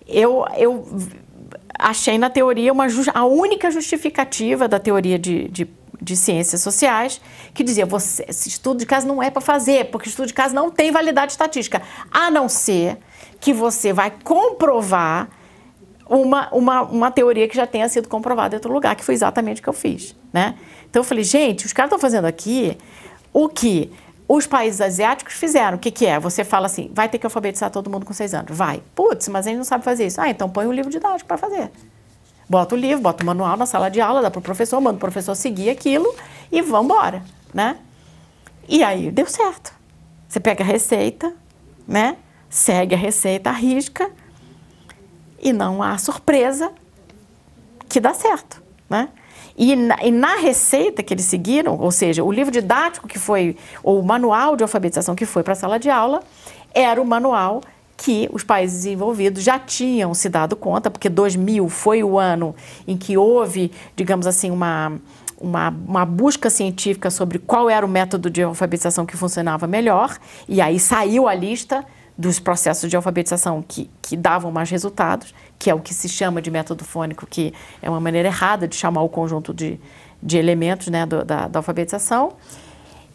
Speaker 3: eu achei na teoria a única justificativa da teoria de ciências sociais que dizia, esse estudo de caso não é para fazer, porque estudo de caso não tem validade estatística, a não ser que você vai comprovar uma teoria que já tenha sido comprovada em outro lugar, que foi exatamente o que eu fiz, né? Então eu falei, gente, os caras estão fazendo aqui o que os países asiáticos fizeram. O que é? Você fala assim, vai ter que alfabetizar todo mundo com 6 anos. Vai. Putz, mas a gente não sabe fazer isso. Ah, então põe um livro didático para fazer. Bota o livro, bota o manual na sala de aula, dá para o professor, manda o professor seguir aquilo e vamos embora, né? E aí deu certo. Você pega a receita, né? Segue a receita, arrisca e não há surpresa que dá certo, né? E na receita que eles seguiram, ou seja, o livro didático que foi, ou o manual de alfabetização que foi para a sala de aula, era o manual que os países desenvolvidos já tinham se dado conta, porque 2000 foi o ano em que houve, digamos assim, uma busca científica sobre qual era o método de alfabetização que funcionava melhor, e aí saiu a lista dos processos de alfabetização que davam mais resultados, que é o que se chama de método fônico, que é uma maneira errada de chamar o conjunto de elementos, né, da alfabetização.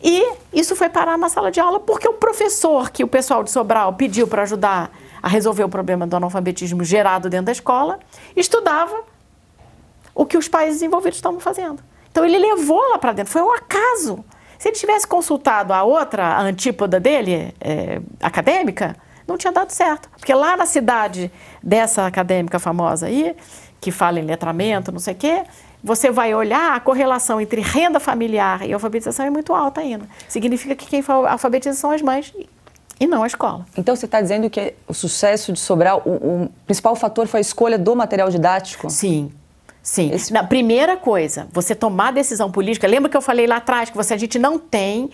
Speaker 3: E isso foi parar na sala de aula porque o professor que o pessoal de Sobral pediu para ajudar a resolver o problema do analfabetismo gerado dentro da escola, estudava o que os países desenvolvidos estavam fazendo. Então ele levou lá para dentro, foi um acaso. Se ele tivesse consultado a outra antípoda dele, acadêmica, não tinha dado certo. Porque lá na cidade dessa acadêmica famosa aí, que fala em letramento, não sei o quê, você vai olhar a correlação entre renda familiar e alfabetização é muito alta ainda. Significa que quem alfabetiza são as mães e não a escola.
Speaker 1: Então você está dizendo que o sucesso de Sobral, o principal fator foi a escolha do material didático?
Speaker 3: Sim. Sim. Na primeira coisa, você tomar decisão política, lembra que eu falei lá atrás que a gente não tem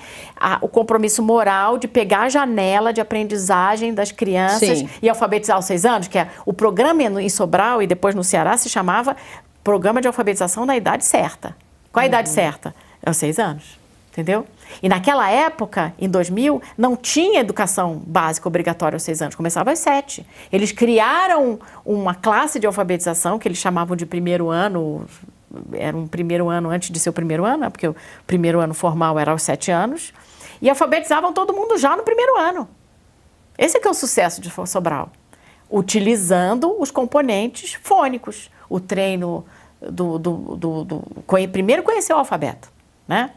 Speaker 3: o compromisso moral de pegar a janela de aprendizagem das crianças Sim. e alfabetizar aos 6 anos, que é o programa em Sobral e depois no Ceará se chamava Programa de Alfabetização na Idade Certa. Qual a idade certa? É os 6 anos, entendeu? E naquela época, em 2000, não tinha educação básica obrigatória aos 6 anos, começava aos 7. Eles criaram uma classe de alfabetização que eles chamavam de primeiro ano, era um primeiro ano antes de ser o primeiro ano, porque o primeiro ano formal era aos 7 anos, e alfabetizavam todo mundo já no primeiro ano. Esse é que é o sucesso de Sobral, utilizando os componentes fônicos, o treino primeiro conhecer o alfabeto, né?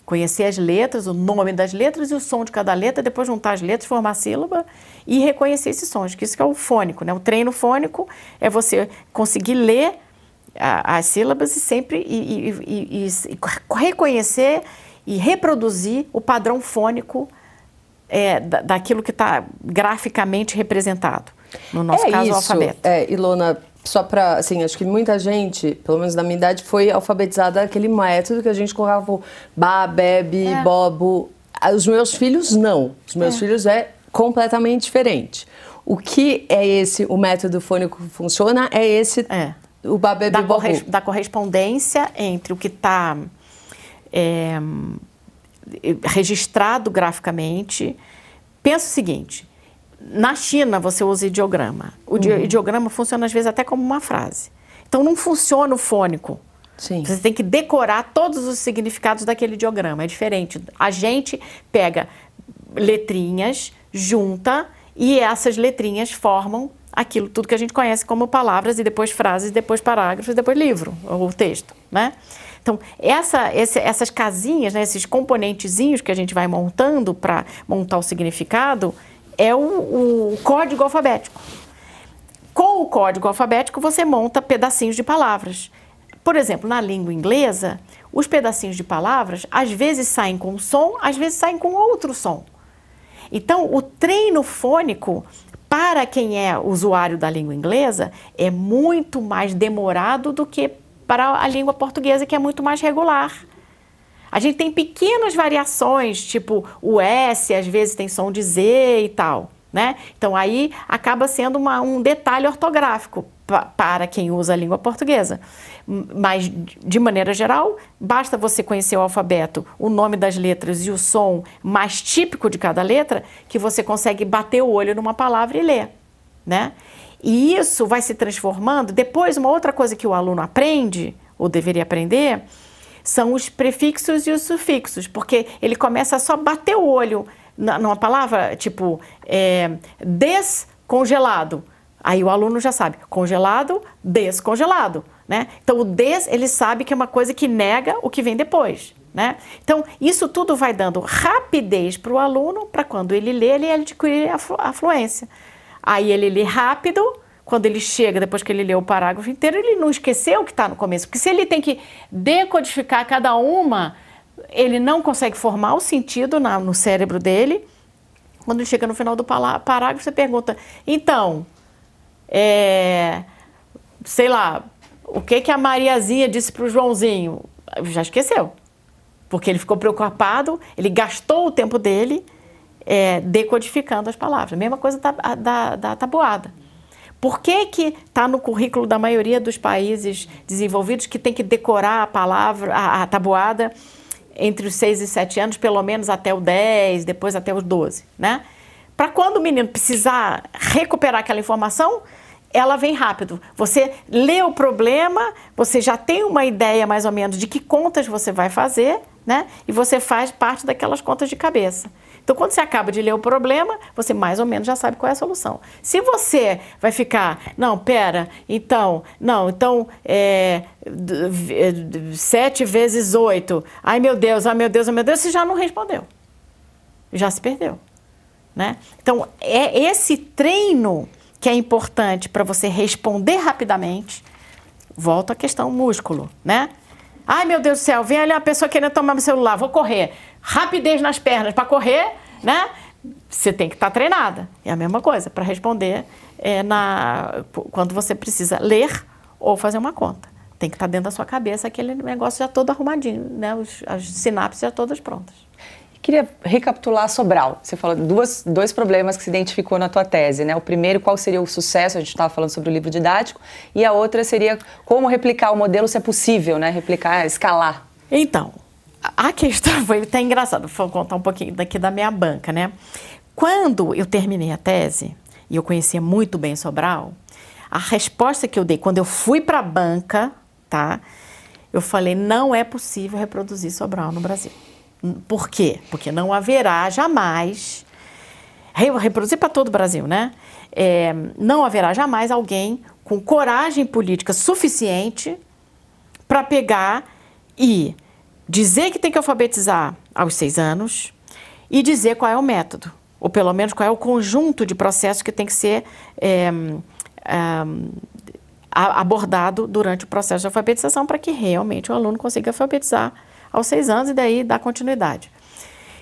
Speaker 3: Conhecer as letras, o nome das letras e o som de cada letra, depois juntar as letras, formar a sílaba e reconhecer esses sons, que isso que é o fônico, né? O treino fônico é você conseguir ler as sílabas e sempre reconhecer e reproduzir o padrão fônico daquilo que está graficamente representado. No nosso caso, o alfabeto.
Speaker 2: Ilona, só para, assim, acho que muita gente, pelo menos na minha idade, foi alfabetizada aquele método que a gente colocava Bá, Bebe, Bobo. Os meus filhos, não. Os meus filhos é completamente diferente. O que é esse, o método fônico que funciona, é esse, o Bá, Bebe, Bobo.
Speaker 3: Da correspondência entre o que está registrado graficamente. Pensa o seguinte, na China você usa ideograma. O ideograma funciona às vezes até como uma frase. Então não funciona o fônico.
Speaker 2: Sim.
Speaker 3: Você tem que decorar todos os significados daquele ideograma. É diferente. A gente pega letrinhas, junta e essas letrinhas formam aquilo tudo que a gente conhece como palavras e depois frases, depois parágrafos, depois livro ou texto, né? Então, essas casinhas, né, esses componentezinhos que a gente vai montando para montar o significado é o código alfabético. Com o código alfabético, você monta pedacinhos de palavras. Por exemplo, na língua inglesa, os pedacinhos de palavras, às vezes saem com um som, às vezes saem com outro som. Então, o treino fônico para quem é usuário da língua inglesa, é muito mais demorado do que para a língua portuguesa, que é muito mais regular. A gente tem pequenas variações, tipo o S, às vezes tem som de Z e tal, né? Então, aí acaba sendo um detalhe ortográfico para quem usa a língua portuguesa. Mas, de maneira geral, basta você conhecer o alfabeto, o nome das letras e o som mais típico de cada letra, que você consegue bater o olho numa palavra e ler, né? E isso vai se transformando. Depois, uma outra coisa que o aluno aprende, ou deveria aprender, são os prefixos e os sufixos, porque ele começa a só bater o olho numa palavra, tipo, descongelado. Aí o aluno já sabe, congelado, descongelado, né? Então, o des, ele sabe que é uma coisa que nega o que vem depois, né? Então, isso tudo vai dando rapidez para o aluno, para quando ele lê, ele adquirir a fluência. Aí ele lê rápido, quando ele chega, depois que ele lê o parágrafo inteiro, ele não esqueceu o que está no começo. Porque se ele tem que decodificar cada uma, ele não consegue formar o sentido no cérebro dele. Quando ele chega no final do parágrafo, você pergunta, então, sei lá, o que a Mariazinha disse para o Joãozinho? Já esqueceu. Porque ele ficou preocupado, ele gastou o tempo dele decodificando as palavras. Mesma coisa da tabuada. Por que está no currículo da maioria dos países desenvolvidos que tem que decorar a palavra, a tabuada, entre os 6 e 7 anos, pelo menos até o 10, depois até os 12, né? Para quando o menino precisar recuperar aquela informação, ela vem rápido. Você lê o problema, você já tem uma ideia mais ou menos de que contas você vai fazer, né? E você faz parte daquelas contas de cabeça. Então, quando você acaba de ler o problema, você mais ou menos já sabe qual é a solução. Se você vai ficar, não, pera, então, 7 vezes 8, ai meu Deus, você já não respondeu. Já se perdeu, né? Então, é esse treino que é importante para você responder rapidamente. Volto à questão músculo, né? Ai, meu Deus do céu, vem ali uma pessoa querendo tomar meu celular, vou correr. Rapidez nas pernas para correr, né? Você tem que estar treinada. É a mesma coisa para responder quando você precisa ler ou fazer uma conta. Tem que estar dentro da sua cabeça aquele negócio já todo arrumadinho, né? As sinapses já todas prontas.
Speaker 1: Queria recapitular Sobral. Você falou dois problemas que se identificou na tua tese, né? O primeiro, qual seria o sucesso? A gente estava falando sobre o livro didático. E a outra seria como replicar o modelo, se é possível, né? Replicar, escalar.
Speaker 3: Então, a questão foi até engraçada. Vou contar um pouquinho daqui da minha banca, né? Quando eu terminei a tese, e eu conhecia muito bem Sobral, a resposta que eu dei quando eu fui para a banca, tá? Eu falei, não é possível reproduzir Sobral no Brasil. Por quê? Porque não haverá jamais, reproduzir para todo o Brasil, né? Não haverá jamais alguém com coragem política suficiente para pegar e dizer que tem que alfabetizar aos 6 anos e dizer qual é o método, ou pelo menos qual é o conjunto de processos que tem que ser abordado durante o processo de alfabetização para que realmente o aluno consiga alfabetizar aos 6 anos e daí dar continuidade.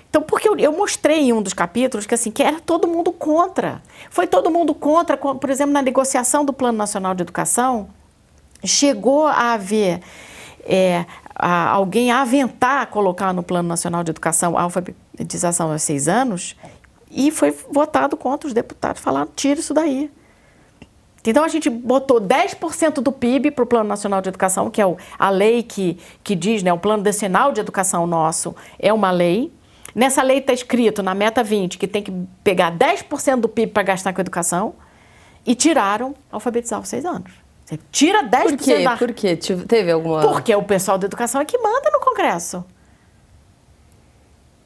Speaker 3: Então, porque eu mostrei em um dos capítulos que, assim, que era todo mundo contra. Foi todo mundo contra, por exemplo, na negociação do Plano Nacional de Educação, chegou a haver alguém a aventar colocar no Plano Nacional de Educação a alfabetização aos 6 anos e foi votado contra. Os deputados falaram, tira isso daí. Então, a gente botou 10% do PIB para o Plano Nacional de Educação, que é a lei que diz, né, o Plano Decenal de Educação nosso é uma lei. Nessa lei está escrito, na meta 20, que tem que pegar 10% do PIB para gastar com educação e tiraram alfabetizar aos 6 anos. Você tira 10%
Speaker 2: Por quê? Por quê? Teve alguma...
Speaker 3: Porque o pessoal da educação é que manda no Congresso.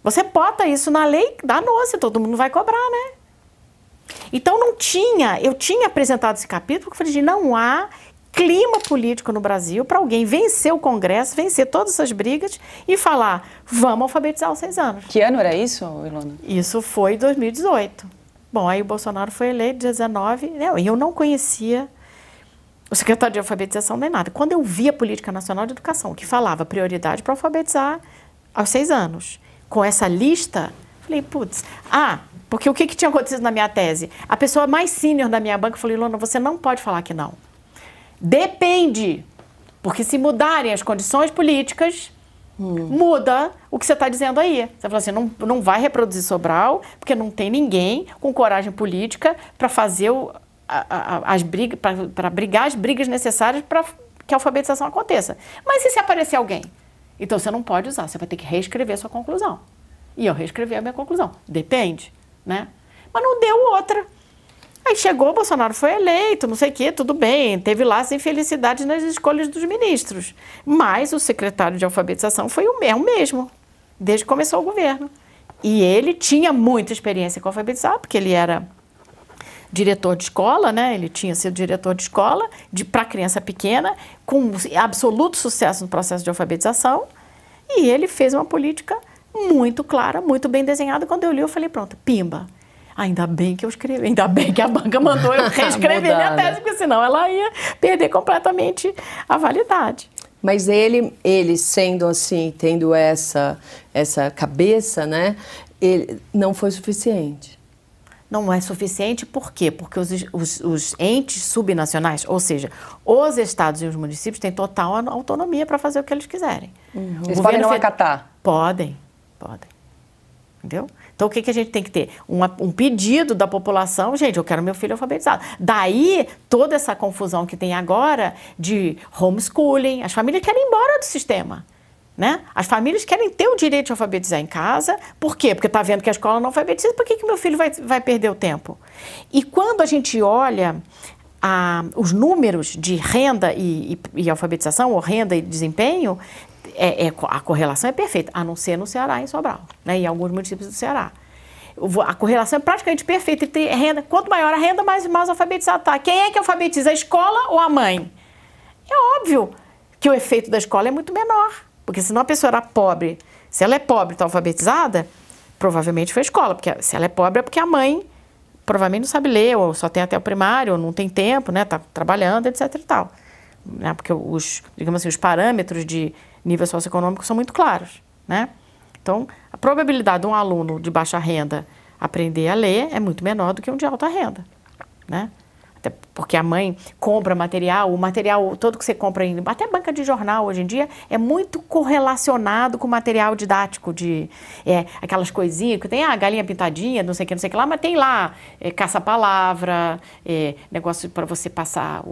Speaker 3: Você bota isso na lei, danou-se, todo mundo vai cobrar, né? Então, eu tinha apresentado esse capítulo porque eu falei, não há clima político no Brasil para alguém vencer o Congresso, vencer todas essas brigas e falar, vamos alfabetizar aos 6 anos.
Speaker 1: Que ano era isso, Ilona?
Speaker 3: Isso foi em 2018. Bom, aí o Bolsonaro foi eleito em 2019, e eu não conhecia o secretário de alfabetização nem nada. Quando eu vi a Política Nacional de Educação, que falava prioridade para alfabetizar aos 6 anos, com essa lista, falei, putz, Porque o que tinha acontecido na minha tese? A pessoa mais sênior da minha banca falou, Ilona, você não pode falar que não. Depende. Porque se mudarem as condições políticas, muda o que você está dizendo aí. Você fala assim, não vai reproduzir Sobral, porque não tem ninguém com coragem política para fazer as brigas, para brigar as brigas necessárias para que a alfabetização aconteça. Mas e se aparecer alguém? Então você não pode usar, você vai ter que reescrever a sua conclusão. E eu reescrevi a minha conclusão. Depende, né? Mas não deu outra. Aí chegou, o Bolsonaro foi eleito, não sei o quê, tudo bem, teve lá as infelicidades nas escolhas dos ministros. Mas o secretário de alfabetização foi o mesmo, desde que começou o governo. E ele tinha muita experiência com alfabetização, porque ele era diretor de escola, né? Ele tinha sido diretor de escola para criança pequena, com absoluto sucesso no processo de alfabetização. E ele fez uma política muito clara, muito bem desenhada. Quando eu li, eu falei, pronto, pimba. Ainda bem que eu escrevi, ainda bem que a banca mandou eu reescrever minha tese, porque senão ela ia perder completamente a validade.
Speaker 2: Mas ele sendo assim, tendo essa cabeça, né, ele não foi suficiente.
Speaker 3: Não é suficiente, por quê? Porque os entes subnacionais, ou seja, os estados e os municípios têm total autonomia para fazer o que eles quiserem.
Speaker 1: Eles podem não acatar?
Speaker 3: Podem. Entendeu? Então, o que a gente tem que ter? Um pedido da população, gente, eu quero meu filho alfabetizado. Daí, toda essa confusão que tem agora de homeschooling, as famílias querem ir embora do sistema, né? As famílias querem ter o direito de alfabetizar em casa. Por quê? Porque está vendo que a escola não alfabetiza, por que meu filho vai perder o tempo? E quando a gente olha os números de renda e alfabetização, ou renda e desempenho, a correlação é perfeita, a não ser no Ceará, em Sobral, né, e alguns municípios do Ceará. A correlação é praticamente perfeita entre renda. Quanto maior a renda, mais alfabetizado está. Quem é que alfabetiza, a escola ou a mãe? É óbvio que o efeito da escola é muito menor, porque senão a pessoa era pobre. Se ela é pobre e está alfabetizada, provavelmente foi a escola, porque se ela é pobre é porque a mãe provavelmente não sabe ler, ou só tem até o primário, ou não tem tempo, né, está trabalhando, etc e tal. Né, porque digamos assim, os parâmetros de nível socioeconômico são muito claros, né? Então, a probabilidade de um aluno de baixa renda aprender a ler é muito menor do que um de alta renda, né? Até porque a mãe compra material, o material todo que você compra, até banca de jornal hoje em dia, é muito correlacionado com material didático, aquelas coisinhas que tem a galinha pintadinha, não sei o que lá, mas tem lá caça-palavra, negócio para você passar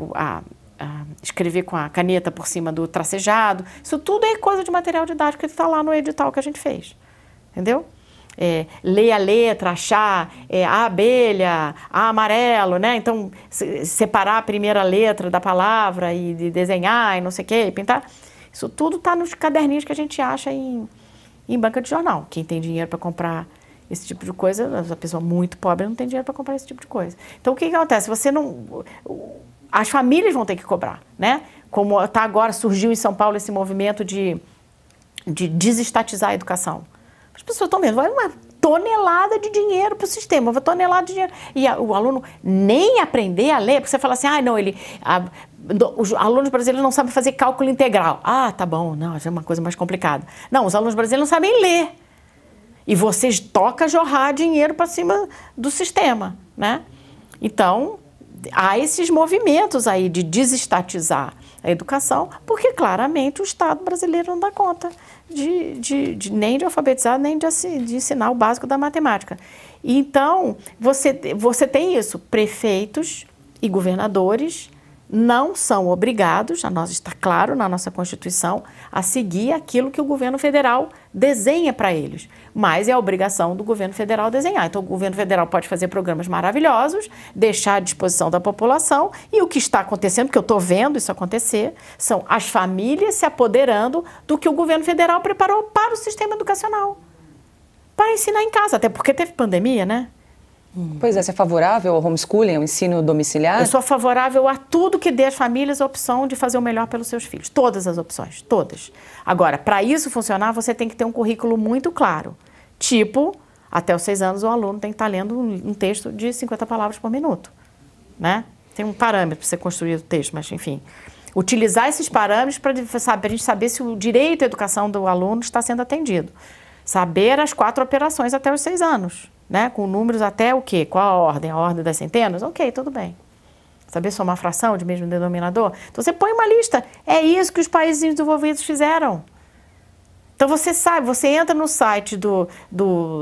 Speaker 3: escrever com a caneta por cima do tracejado. Isso tudo é coisa de material didático que está lá no edital que a gente fez. Entendeu? Ler a letra, achar a abelha, a amarelo, né? Então, separar a primeira letra da palavra e desenhar e não sei o quê, pintar. Isso tudo está nos caderninhos que a gente acha em banca de jornal. Quem tem dinheiro para comprar esse tipo de coisa, a pessoa muito pobre não tem dinheiro para comprar esse tipo de coisa. Então, o que acontece? As famílias vão ter que cobrar, né? Como está agora, surgiu em São Paulo esse movimento de desestatizar a educação. As pessoas estão vendo, vai uma tonelada de dinheiro para o sistema, uma tonelada de dinheiro. E o aluno nem aprender a ler, porque você fala assim, os alunos brasileiros não sabem fazer cálculo integral. Ah, tá bom, não, já é uma coisa mais complicada. Não, os alunos brasileiros não sabem ler. E vocês tocam jorrar dinheiro para cima do sistema, né? Então, há esses movimentos aí de desestatizar a educação, porque claramente o Estado brasileiro não dá conta nem de alfabetizar, nem de ensinar o básico da matemática. Então, você tem isso, prefeitos e governadores não são obrigados, está claro na nossa Constituição, a seguir aquilo que o governo federal desenha para eles. Mas é a obrigação do governo federal desenhar. Então, o governo federal pode fazer programas maravilhosos, deixar à disposição da população, e o que está acontecendo, que eu estou vendo isso acontecer, são as famílias se apoderando do que o governo federal preparou para o sistema educacional, para ensinar em casa, até porque teve pandemia, né?
Speaker 1: Pois é, você é favorável ao homeschooling, ao ensino domiciliar?
Speaker 3: Eu sou favorável a tudo que dê às famílias a opção de fazer o melhor pelos seus filhos. Todas as opções, todas. Agora, para isso funcionar, você tem que ter um currículo muito claro. Tipo, até os 6 anos o aluno tem que estar lendo um texto de 50 palavras por minuto, né? Tem um parâmetro para você construir o texto, mas enfim. Utilizar esses parâmetros para a gente saber se o direito à educação do aluno está sendo atendido. Saber as 4 operações até os 6 anos. né? Com números até o quê? Qual a ordem? A ordem das centenas? Ok, tudo bem. Saber somar fração de mesmo denominador? Então, você põe uma lista. É isso que os países desenvolvidos fizeram. Então, você sabe, você entra no site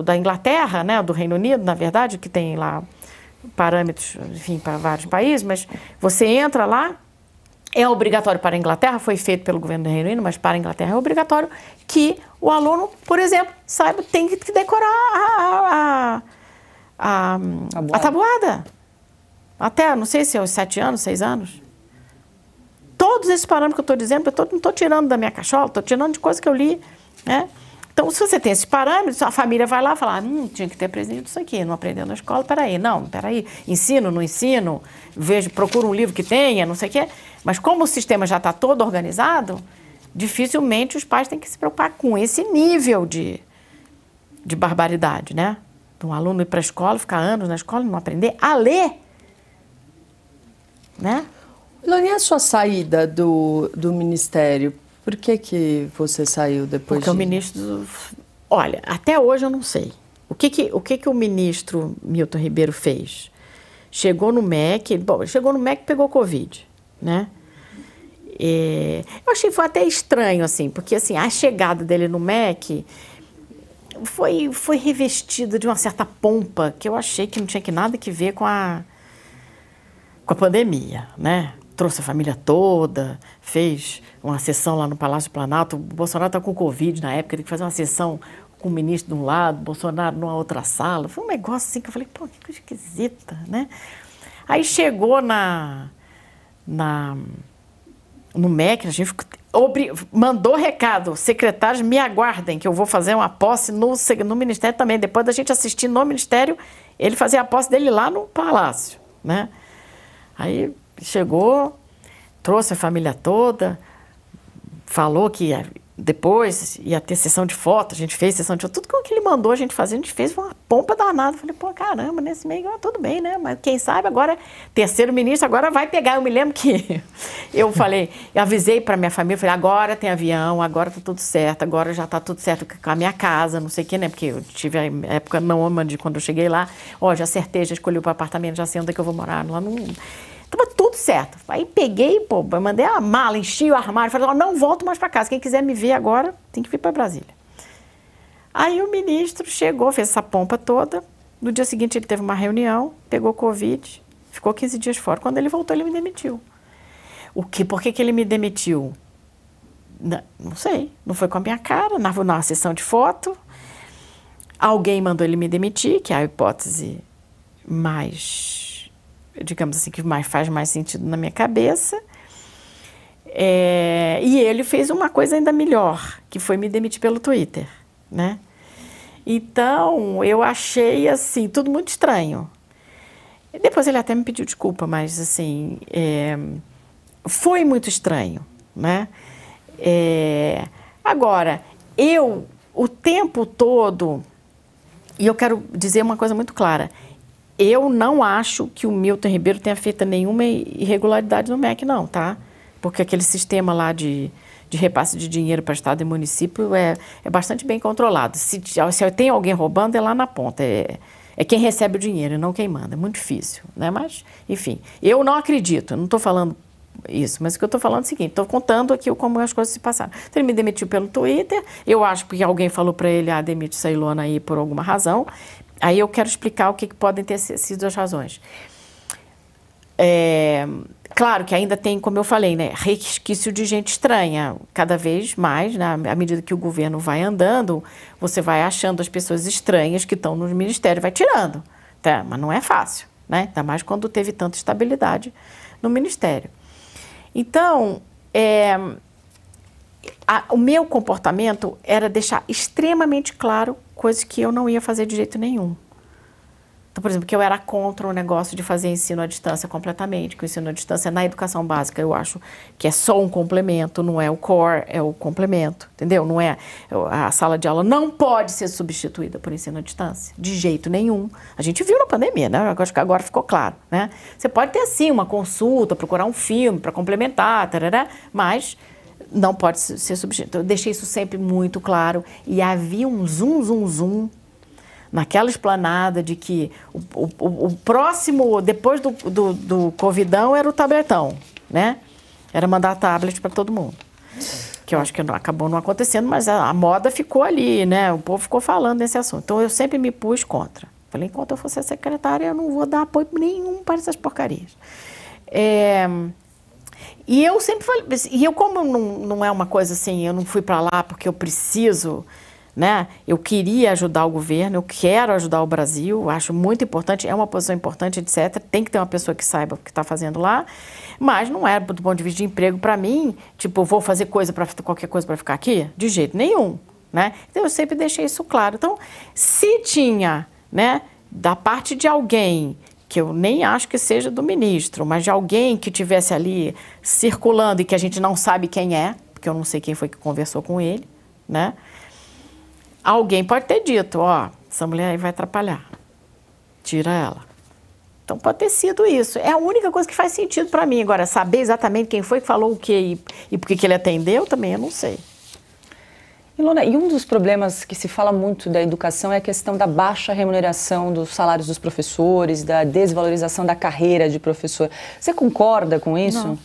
Speaker 3: da Inglaterra, né? Do Reino Unido, na verdade, que tem lá parâmetros, enfim, para vários países, mas você entra lá, é obrigatório para a Inglaterra, foi feito pelo governo do Reino Unido, mas para a Inglaterra é obrigatório que o aluno, por exemplo, saiba, tem que decorar a tabuada. Até, não sei se é os 7 anos, 6 anos. Todos esses parâmetros que eu estou dizendo, eu não estou tirando da minha cachola, estou tirando de coisas que eu li, né? Então, se você tem esses parâmetros, a família vai lá e fala, tinha que ter aprendido isso aqui, não aprendeu na escola, peraí, ensino, não ensino, procuro um livro que tenha, não sei o quê. Mas como o sistema já está todo organizado, dificilmente os pais têm que se preocupar com esse nível de barbaridade, né? Um aluno ir para a escola, ficar anos na escola e não aprender a ler, né?
Speaker 2: Ilona, e a sua saída do ministério? Por que você saiu depois
Speaker 3: Porque o ministro... Olha, até hoje eu não sei. O que o ministro Milton Ribeiro fez? Chegou no MEC e pegou Covid, né? Eu achei que foi até estranho, assim, porque assim, a chegada dele no MEC foi revestida de uma certa pompa que eu achei que não tinha nada que ver com a pandemia, né? Trouxe a família toda, fez uma sessão lá no Palácio do Planalto. O Bolsonaro estava com Covid na época, teve que fazer uma sessão com o ministro de um lado, o Bolsonaro numa outra sala. Foi um negócio assim que eu falei, pô, que coisa esquisita, né? Aí chegou no MEC, a gente mandou recado, secretários, me aguardem, que eu vou fazer uma posse no Ministério também. Depois da gente assistir no Ministério, ele fazia a posse dele lá no Palácio, né? Aí chegou, trouxe a família toda, falou que depois ia ter sessão de foto, a gente fez sessão de foto, tudo que ele mandou a gente fazer, a gente fez uma pompa danada. Falei, pô, caramba, nesse meio, tudo bem, né? Mas quem sabe agora, terceiro ministro, agora vai pegar. Eu me lembro que eu avisei para minha família, falei, agora tem avião, agora tá tudo certo, agora já tá tudo certo com a minha casa, não sei o quê, né? Porque eu tive a época nômade, quando eu cheguei lá, já acertei, já escolhi o apartamento, já sei onde é que eu vou morar, lá não... Tava tudo certo. Aí peguei, mandei a mala, enchi o armário, falei, não volto mais para casa. Quem quiser me ver agora, tem que vir para Brasília. Aí o ministro chegou, fez essa pompa toda. No dia seguinte ele teve uma reunião, pegou Covid, ficou 15 dias fora. Quando ele voltou, ele me demitiu. Por que ele me demitiu? Não sei. Não foi com a minha cara, na sessão de foto. Alguém mandou ele me demitir, que é a hipótese mais... digamos assim, que faz mais sentido na minha cabeça. E ele fez uma coisa ainda melhor, que foi me demitir pelo Twitter, né? Então, eu achei, assim, tudo muito estranho. E depois ele até me pediu desculpa, mas, assim, foi muito estranho, né? Agora, o tempo todo, e eu quero dizer uma coisa muito clara, eu não acho que o Milton Ribeiro tenha feito nenhuma irregularidade no MEC, não, tá? Porque aquele sistema lá de repasse de dinheiro para estado e município é bastante bem controlado. Se tem alguém roubando, é lá na ponta. É quem recebe o dinheiro, não quem manda. É muito difícil, né? Mas, enfim, eu não acredito, não estou falando isso, mas o que eu estou falando é o seguinte, estou contando aqui como as coisas se passaram. Então, ele me demitiu pelo Twitter, eu acho que alguém falou para ele, demite essa Ilona aí por alguma razão. Aí eu quero explicar o que podem ter sido as razões. Claro que ainda tem, como eu falei, né, resquício de gente estranha. Cada vez mais, né, à medida que o governo vai andando, você vai achando as pessoas estranhas que estão no ministério, vai tirando. Tá? Mas não é fácil, né? Ainda mais quando teve tanta estabilidade no ministério. Então, o meu comportamento era deixar extremamente claro coisas que eu não ia fazer de jeito nenhum. Então, por exemplo, que eu era contra o negócio de fazer ensino à distância completamente, que o ensino à distância na educação básica eu acho que é só um complemento, não é o core, é o complemento, entendeu? Não é, a sala de aula não pode ser substituída por ensino à distância, de jeito nenhum. A gente viu na pandemia, né? Eu acho que agora ficou claro, né? Você pode ter, sim, uma consulta, procurar um filme para complementar, tarará, mas não pode ser substituído. Eu deixei isso sempre muito claro e havia um zoom naquela esplanada de que o próximo, depois do Covidão, era o tabletão, né? Era mandar tablet para todo mundo. Que eu acho que acabou não acontecendo, mas a moda ficou ali, né? O povo ficou falando desse assunto. Então, eu sempre me pus contra. Falei, enquanto eu fosse a secretária, eu não vou dar apoio nenhum para essas porcarias. E eu sempre falei, e eu como não é uma coisa assim, eu não fui para lá porque eu preciso, né? Eu queria ajudar o governo, eu quero ajudar o Brasil, acho muito importante, é uma posição importante, etc. Tem que ter uma pessoa que saiba o que está fazendo lá, mas não é do ponto de vista de emprego para mim, tipo, vou fazer qualquer coisa para ficar aqui? De jeito nenhum, né? Então eu sempre deixei isso claro. Então, se tinha, né, da parte de alguém que eu nem acho que seja do ministro, mas de alguém que estivesse ali circulando e que a gente não sabe quem é, porque eu não sei quem foi que conversou com ele, né? Alguém pode ter dito, ó, essa mulher aí vai atrapalhar, tira ela. Então pode ter sido isso. É a única coisa que faz sentido para mim. Agora, saber exatamente quem foi que falou o quê e por que ele atendeu, também eu não sei.
Speaker 1: Ilona, e um dos problemas que se fala muito da educação é a questão da baixa remuneração dos salários dos professores, da desvalorização da carreira de professor. Você concorda com isso?
Speaker 3: Não.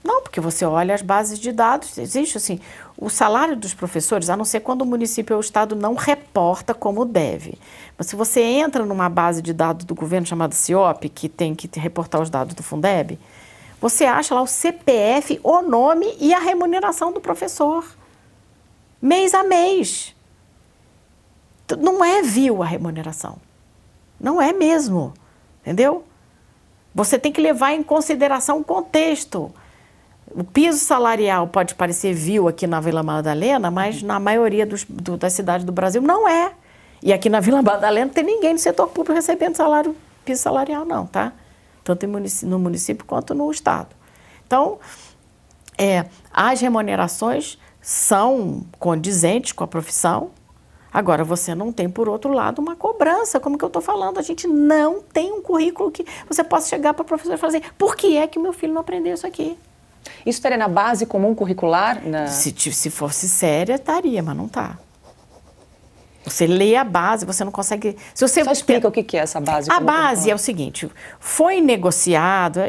Speaker 3: Não, porque você olha as bases de dados, existe assim, o salário dos professores, a não ser quando o município ou o estado não reporta como deve. Mas se você entra numa base de dados do governo chamada CIOP, que tem que reportar os dados do Fundeb, você acha lá o CPF, o nome e a remuneração do professor. Mês a mês. Não é vil a remuneração. Não é mesmo. Entendeu? Você tem que levar em consideração o contexto. O piso salarial pode parecer vil aqui na Vila Madalena, mas na maioria das cidades do Brasil não é. E aqui na Vila Madalena não tem ninguém do setor público recebendo piso salarial não, tá? Tanto no município quanto no estado. Então, as remunerações são condizentes com a profissão. Agora, você não tem, por outro lado, uma cobrança, como que eu estou falando. A gente não tem um currículo que você possa chegar para o professor e falar assim, por que é que o meu filho não aprendeu isso aqui?
Speaker 1: Isso estaria na base comum curricular?
Speaker 3: Se fosse séria, estaria, mas não está. Você lê a base, você não consegue... Se você
Speaker 1: Só explica o que é essa base.
Speaker 3: A base é o seguinte, foi negociado...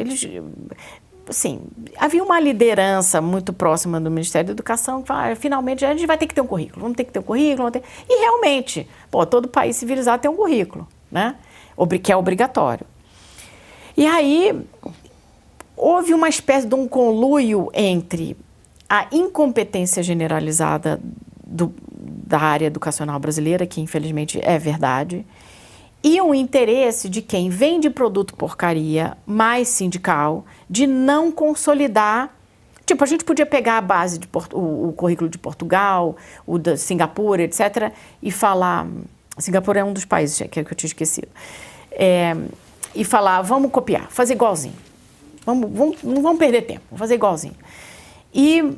Speaker 3: Assim, havia uma liderança muito próxima do Ministério da Educação que falava, finalmente a gente vai ter que ter um currículo, vamos ter que ter um currículo. E realmente, todo país civilizado tem um currículo, né? Que é obrigatório. E aí, houve uma espécie de um conluio entre a incompetência generalizada da área educacional brasileira, que infelizmente é verdade, e um interesse de quem vende produto porcaria, mais sindical, de não consolidar. Tipo, a gente podia pegar a base, o currículo de Portugal, o da Singapura, etc., e falar... Singapura é um dos países que eu tinha esquecido. E falar, vamos copiar, fazer igualzinho. Não vamos perder tempo, vamos fazer igualzinho. E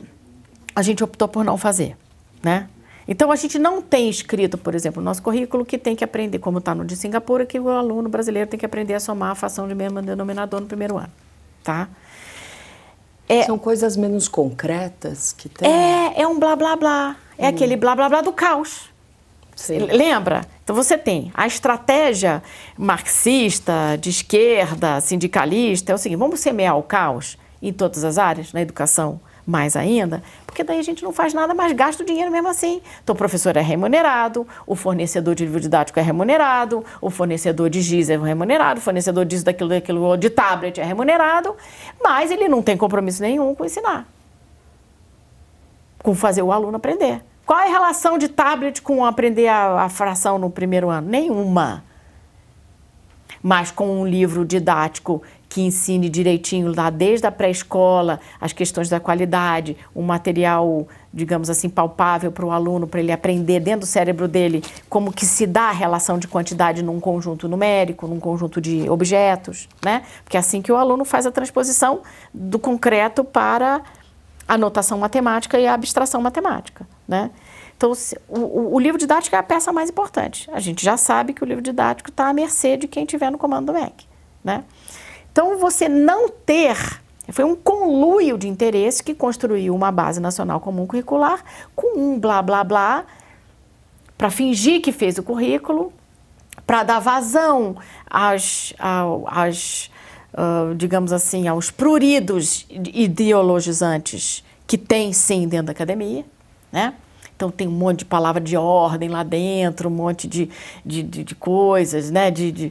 Speaker 3: a gente optou por não fazer, né? Então, a gente não tem escrito, por exemplo, no nosso currículo que tem que aprender, como está no de Singapura, que o aluno brasileiro tem que aprender a somar a fração de mesmo denominador no primeiro ano, tá?
Speaker 2: São coisas menos concretas que tem?
Speaker 3: É um blá, blá, blá. É aquele blá, blá, blá do caos. Sim. Lembra? Então, você tem a estratégia marxista, de esquerda, sindicalista, é o seguinte, vamos semear o caos em todas as áreas, na educação, mais ainda, porque daí a gente não faz nada, mas gasta o dinheiro mesmo assim. Então, o professor é remunerado, o fornecedor de livro didático é remunerado, o fornecedor de giz é remunerado, o fornecedor disso, daquilo, de tablet é remunerado, mas ele não tem compromisso nenhum com ensinar, com fazer o aluno aprender. Qual é a relação de tablet com aprender a fração no primeiro ano? Nenhuma. Mas com um livro didático que ensine direitinho lá desde a pré-escola, as questões da qualidade, um material, digamos assim, palpável para o aluno, para ele aprender dentro do cérebro dele como que se dá a relação de quantidade num conjunto numérico, num conjunto de objetos, né? Porque é assim que o aluno faz a transposição do concreto para a notação matemática e a abstração matemática, né? Então, o livro didático é a peça mais importante. A gente já sabe que o livro didático está à mercê de quem estiver no comando do MEC, né? Então, você não ter... Foi um conluio de interesse que construiu uma base nacional comum curricular com um blá, blá, blá para fingir que fez o currículo, para dar vazão digamos assim, aos pruridos ideologizantes que tem, sim, dentro da academia, né? Então, tem um monte de palavra de ordem lá dentro, um monte de coisas, né? de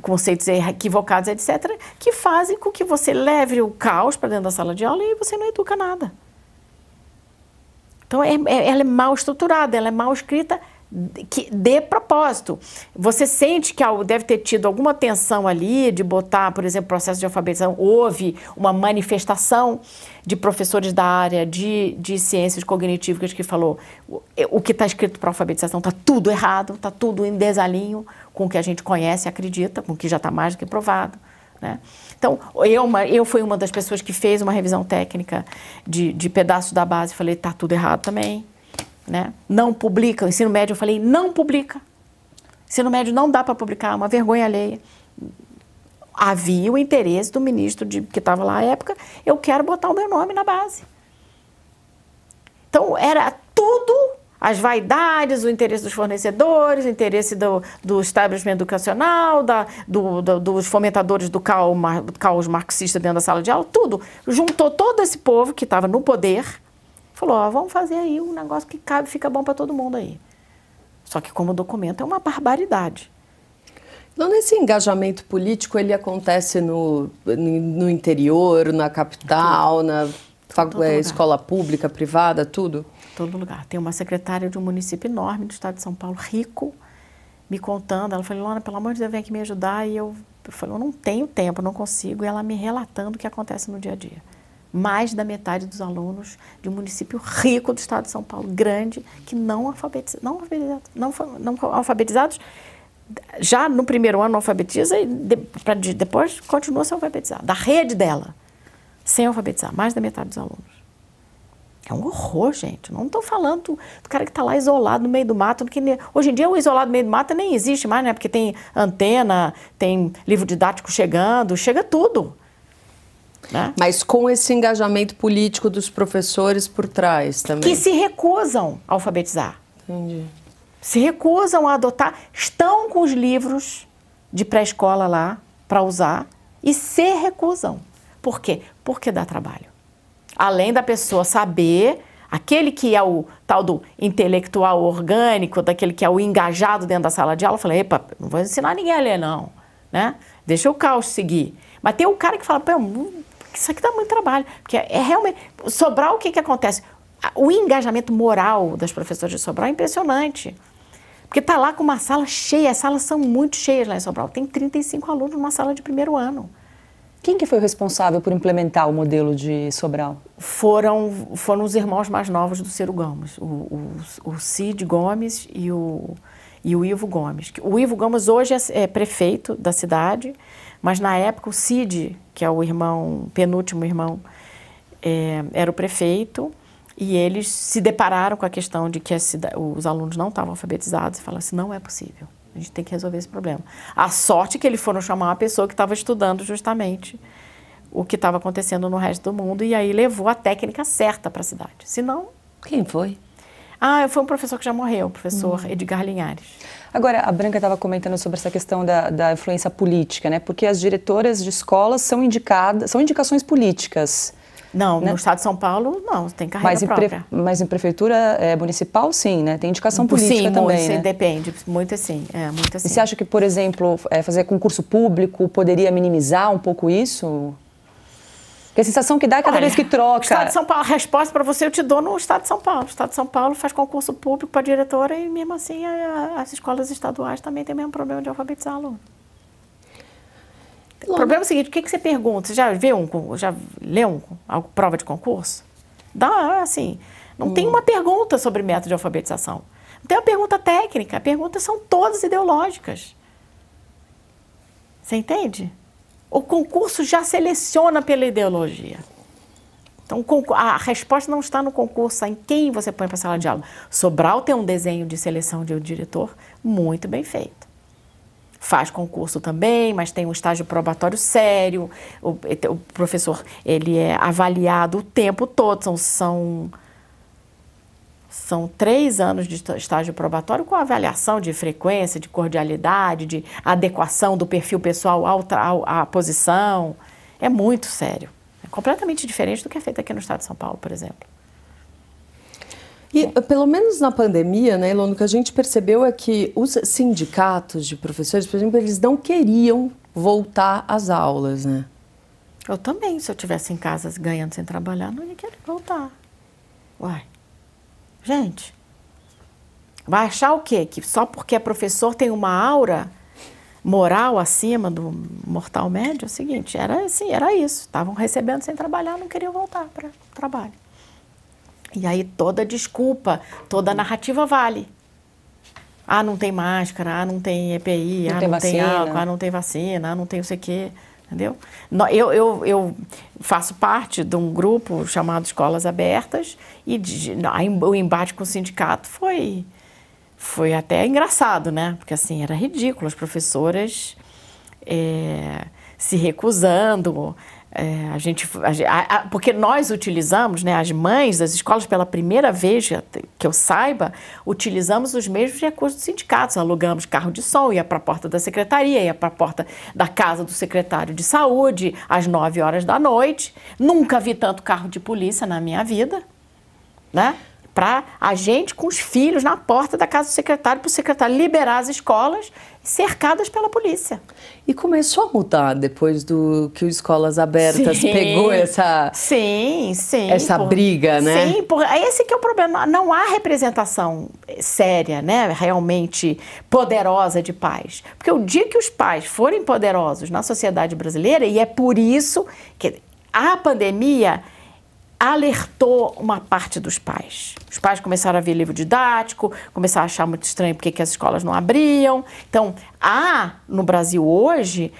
Speaker 3: conceitos equivocados, etc., que fazem com que você leve o caos para dentro da sala de aula e você não educa nada. Então, ela é mal estruturada, ela é mal escrita de propósito. Você sente que deve ter tido alguma tensão ali de botar, por exemplo, processo de alfabetização. Houve uma manifestação de professores da área de ciências cognitivas que falou o que está escrito para alfabetização está tudo errado, está tudo em desalinho com o que a gente conhece e acredita, com o que já está mais do que provado, né? Então, eu fui uma das pessoas que fez uma revisão técnica de pedaços da base e falei, está tudo errado também. Né? Não publica, o ensino médio eu falei, não publica. Ensino médio não dá para publicar, é uma vergonha alheia. Havia o interesse do ministro que estava lá à época, eu quero botar o meu nome na base. Então, era tudo, as vaidades, o interesse dos fornecedores, o interesse do establishment educacional, dos fomentadores do caos marxista dentro da sala de aula, tudo. Juntou todo esse povo que estava no poder, falou, ó, vamos fazer aí um negócio que cabe, fica bom para todo mundo aí. Só que como documento é uma barbaridade.
Speaker 2: Então, nesse engajamento político, ele acontece no interior, na capital, na escola pública, privada, tudo?
Speaker 3: Todo lugar. Tem uma secretária de um município enorme do estado de São Paulo, rico, me contando. Ela falou, Ilona, pelo amor de Deus, vem aqui me ajudar. E eu falei, eu não tenho tempo, não consigo. E ela me relatando o que acontece no dia a dia. Mais da metade dos alunos de um município rico do estado de São Paulo, grande, que não alfabetizados, já no primeiro ano alfabetiza e depois continua sem alfabetizar. Da rede dela, sem alfabetizar, mais da metade dos alunos. É um horror, gente. Não estou falando do cara que está lá isolado no meio do mato. Porque hoje em dia o isolado no meio do mato nem existe mais, né? Porque tem antena, tem livro didático chegando, chega tudo. Né?
Speaker 2: Mas com esse engajamento político dos professores por trás também.
Speaker 3: Que se recusam a alfabetizar.
Speaker 2: Entendi.
Speaker 3: Se recusam a adotar, estão com os livros de pré-escola lá para usar e se recusam. Por quê? Porque dá trabalho. Além da pessoa saber, aquele que é o tal do intelectual orgânico, daquele que é o engajado dentro da sala de aula, eu falei, epa, não vou ensinar ninguém a ler não, né? Deixa o caos seguir. Mas tem o cara que fala, pô, isso aqui dá muito trabalho, porque é realmente... Sobral, o que acontece? O engajamento moral das professoras de Sobral é impressionante. Porque está lá com uma sala cheia, as salas são muito cheias lá em Sobral. Tem 35 alunos numa sala de primeiro ano.
Speaker 1: Quem que foi o responsável por implementar o modelo de Sobral?
Speaker 3: Foram os irmãos mais novos do Ciro Gomes, o Cid Gomes e o Ivo Gomes. O Ivo Gomes hoje é prefeito da cidade, mas na época o Cid, que é o penúltimo irmão, era o prefeito, e eles se depararam com a questão de que os alunos não estavam alfabetizados e falaram assim, não é possível, a gente tem que resolver esse problema. A sorte que eles foram chamar uma pessoa que estava estudando justamente o que estava acontecendo no resto do mundo, e aí levou a técnica certa para a cidade. Senão...
Speaker 2: Quem foi?
Speaker 3: Foi um professor que já morreu, o professor Edgar Linhares.
Speaker 1: Agora, a Branca estava comentando sobre essa questão da influência política, né? Porque as diretoras de escolas são indicações políticas.
Speaker 3: Não,
Speaker 1: né?
Speaker 3: No estado de São Paulo, não, tem carreira própria.
Speaker 1: Mas em prefeitura municipal, sim, né? Tem indicação política também,
Speaker 3: sim,
Speaker 1: né?
Speaker 3: Depende, muito assim, muito assim.
Speaker 1: E você acha que, por exemplo, fazer concurso público poderia minimizar um pouco isso? Porque a sensação que dá é cada vez que troca...
Speaker 3: O estado de São Paulo, a resposta para você eu te dou no estado de São Paulo. O estado de São Paulo faz concurso público para diretora e mesmo assim as escolas estaduais também têm o mesmo problema de alfabetizar aluno. O problema é o seguinte, o que você pergunta? Você já leu prova de concurso? Dá, assim, não tem uma pergunta sobre método de alfabetização. Não tem uma pergunta técnica, as perguntas são todas ideológicas. Você entende? O concurso já seleciona pela ideologia. Então, a resposta não está no concurso, em quem você põe para a sala de aula. Sobral tem um desenho de seleção de um diretor muito bem feito. Faz concurso também, mas tem um estágio probatório sério. O professor ele é avaliado o tempo todo. São 3 anos de estágio probatório com avaliação de frequência, de cordialidade, de adequação do perfil pessoal à posição. É muito sério. É completamente diferente do que é feito aqui no estado de São Paulo, por exemplo.
Speaker 2: E, pelo menos na pandemia, né, Ilona, o que a gente percebeu é que os sindicatos de professores, por exemplo, eles não queriam voltar às aulas, né?
Speaker 3: Eu também, se eu estivesse em casa ganhando sem trabalhar, não ia querer voltar. Uai, gente, vai achar o quê? Que só porque é professor tem uma aura moral acima do mortal médio? É o seguinte, era assim, era isso. Estavam recebendo sem trabalhar, não queriam voltar para o trabalho. E aí toda desculpa, toda narrativa vale. Ah, não tem máscara, ah, não tem EPI,
Speaker 1: não
Speaker 3: ah,
Speaker 1: tem
Speaker 3: não
Speaker 1: vacina.
Speaker 3: tem álcool, ah, não tem vacina, ah, não tem não sei o quê, entendeu? Eu faço parte de um grupo chamado Escolas Abertas e o embate com o sindicato foi até engraçado, né? Porque assim, era ridículo, as professoras se recusando. Porque nós utilizamos, né, as mães das escolas, pela primeira vez que eu saiba, utilizamos os mesmos recursos dos sindicatos. Alugamos carro de som, ia para a porta da secretaria, ia para a porta da casa do secretário de saúde, às 9 horas da noite. Nunca vi tanto carro de polícia na minha vida, né? Para a gente com os filhos na porta da casa do secretário, para o secretário liberar as escolas cercadas pela polícia.
Speaker 2: E começou a mudar depois do que o Escolas Abertas pegou essa briga, né?
Speaker 3: Sim, esse que é o problema. Não há representação séria, né, realmente poderosa de pais. Porque o dia que os pais forem poderosos na sociedade brasileira, e é por isso que a pandemia alertou uma parte dos pais. Os pais começaram a ver livro didático, começaram a achar muito estranho porque as escolas não abriam. Então, há no Brasil hoje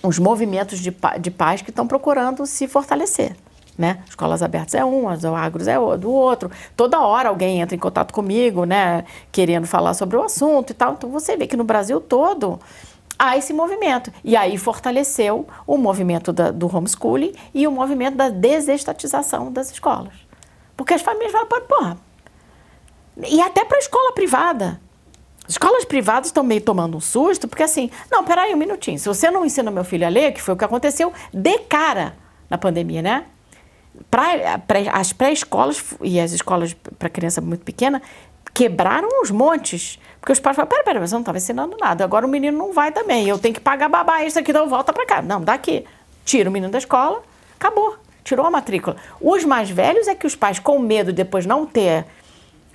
Speaker 3: uns movimentos de pais que estão procurando se fortalecer, né? Escolas Abertas é um, as Agros é do outro. Toda hora alguém entra em contato comigo, né, querendo falar sobre o assunto e tal. Então, você vê que no Brasil todo há esse movimento. E aí fortaleceu o movimento do homeschooling e o movimento da desestatização das escolas. Porque as famílias falam, porra, e até para a escola privada. As escolas privadas estão meio tomando um susto, porque assim, não, peraí um minutinho, se você não ensina meu filho a ler, que foi o que aconteceu de cara na pandemia, né? As pré-escolas e as escolas para criança muito pequena quebraram os montes. Porque os pais falaram, pera, mas eu não estava ensinando nada. Agora o menino não vai também. Eu tenho que pagar babá isso aqui, então volta para cá. Não, daqui. Tira o menino da escola, acabou. Tirou a matrícula. Os mais velhos é que os pais, com medo de depois não ter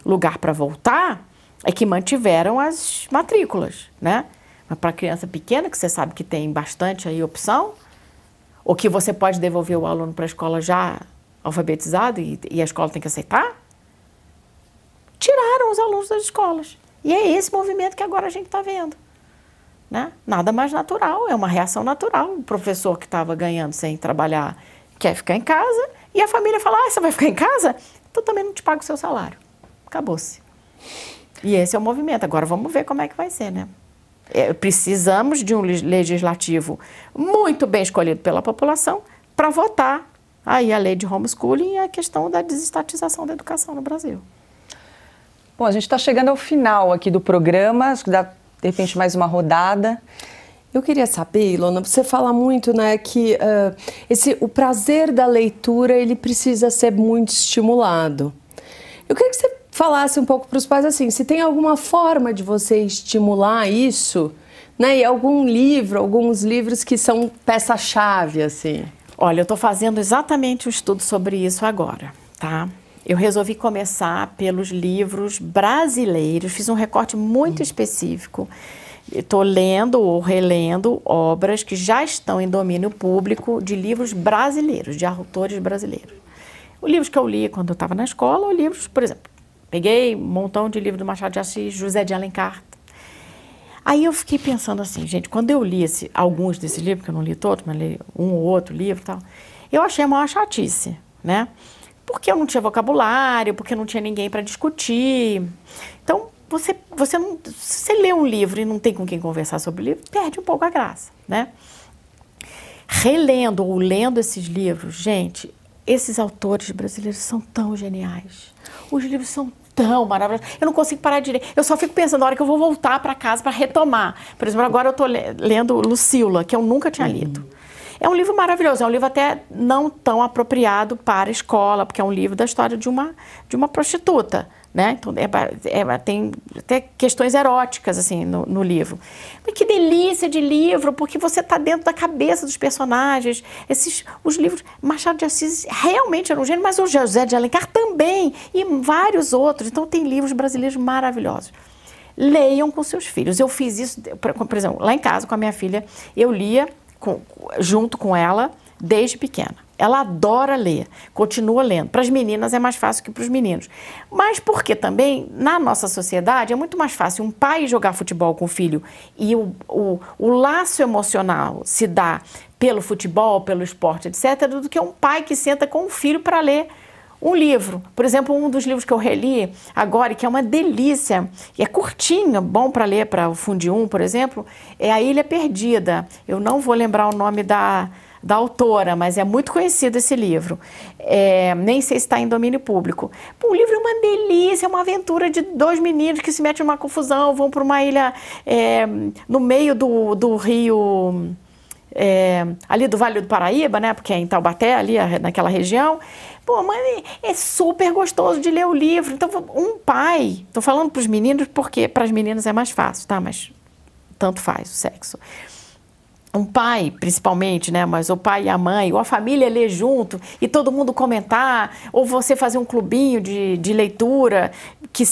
Speaker 3: lugar para voltar, é que mantiveram as matrículas, né? Mas para criança pequena, que você sabe que tem bastante aí opção, ou que você pode devolver o aluno para a escola já alfabetizado e a escola tem que aceitar, tiraram os alunos das escolas. E é esse movimento que agora a gente está vendo, né? Nada mais natural, é uma reação natural. O professor que estava ganhando sem trabalhar quer ficar em casa e a família fala, você vai ficar em casa? Então também não te pago o seu salário. Acabou-se. E esse é o movimento. Agora vamos ver como é que vai ser, né? Precisamos de um legislativo muito bem escolhido pela população para votar aí a lei de homeschooling e a questão da desestatização da educação no Brasil.
Speaker 1: Bom, a gente está chegando ao final aqui do programa, acho que dá, de repente, mais uma rodada.
Speaker 2: Eu queria saber, Ilona, você fala muito, né, que o prazer da leitura, ele precisa ser muito estimulado. Eu queria que você falasse um pouco para os pais, assim, se tem alguma forma de você estimular isso, né, e alguns livros que são peça-chave, assim.
Speaker 3: Olha, eu estou fazendo exatamente um estudo sobre isso agora, tá? Eu resolvi começar pelos livros brasileiros, fiz um recorte muito específico. Estou lendo ou relendo obras que já estão em domínio público de livros brasileiros, de autores brasileiros. Os livros que eu li quando eu estava na escola, ou livros, por exemplo, peguei um montão de livros do Machado de Assis, José de Alencar. Aí eu fiquei pensando assim, gente, quando eu li alguns desses livros, que eu não li todos, mas li um ou outro livro e tal, eu achei a maior chatice, né? Porque eu não tinha vocabulário, porque não tinha ninguém para discutir. Então, se você lê um livro e não tem com quem conversar sobre o livro, perde um pouco a graça, né? Relendo ou lendo esses livros, gente, esses autores brasileiros são tão geniais. Os livros são tão maravilhosos. Eu não consigo parar de ler. Eu só fico pensando na hora que eu vou voltar para casa para retomar. Por exemplo, agora eu estou lendo Lucília, que eu nunca tinha lido. É um livro maravilhoso, é um livro até não tão apropriado para a escola, porque é um livro da história de uma prostituta, né? Então, tem até questões eróticas, assim, no livro. Mas que delícia de livro, porque você está dentro da cabeça dos personagens. Os livros, Machado de Assis realmente era um gênio, mas o José de Alencar também, e vários outros. Então, tem livros brasileiros maravilhosos. Leiam com seus filhos. Eu fiz isso, por exemplo, lá em casa, com a minha filha, eu lia junto com ela desde pequena. Ela adora ler, continua lendo. Para as meninas é mais fácil que para os meninos. Mas porque também, na nossa sociedade, é muito mais fácil um pai jogar futebol com o filho e o laço emocional se dá pelo futebol, pelo esporte, etc., do que um pai que senta com o filho para ler um livro. Por exemplo, um dos livros que eu reli agora, que é uma delícia, e é curtinho, bom para ler para o Fundi 1, por exemplo, é A Ilha Perdida. Eu não vou lembrar o nome da autora, mas é muito conhecido esse livro. Nem sei se está em domínio público. O livro é uma delícia, é uma aventura de dois meninos que se metem numa confusão, vão para uma ilha no meio do rio... ali do Vale do Paraíba, né? Porque é em Taubaté, ali naquela região. Pô, mas é super gostoso de ler o livro. Então, um pai... Estou falando para os meninos porque para as meninas é mais fácil, tá? Mas tanto faz o sexo. Um pai, principalmente, né? Mas o pai e a mãe, ou a família ler junto e todo mundo comentar, ou você fazer um clubinho de leitura que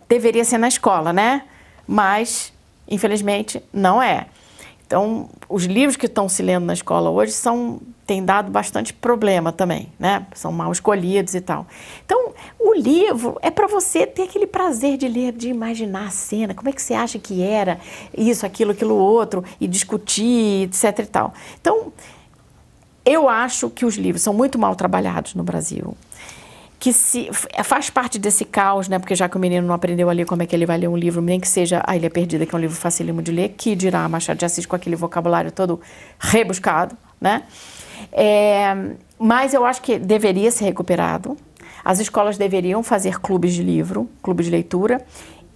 Speaker 3: deveria ser na escola, né? Mas, infelizmente, não é. Então, os livros que estão se lendo na escola hoje têm dado bastante problema também, né? São mal escolhidos e tal. Então, o livro é para você ter aquele prazer de ler, de imaginar a cena, como é que você acha que era isso, aquilo outro, e discutir, etc e tal. Então, eu acho que os livros são muito mal trabalhados no Brasil, que faz parte desse caos, né? Porque já que o menino não aprendeu a ler, como é que ele vai ler um livro, nem que seja A Ilha Perdida, que é um livro facílimo de ler, que dirá Machado de Assis com aquele vocabulário todo rebuscado, né? Mas eu acho que deveria ser recuperado. As escolas deveriam fazer clubes de livro, clubes de leitura,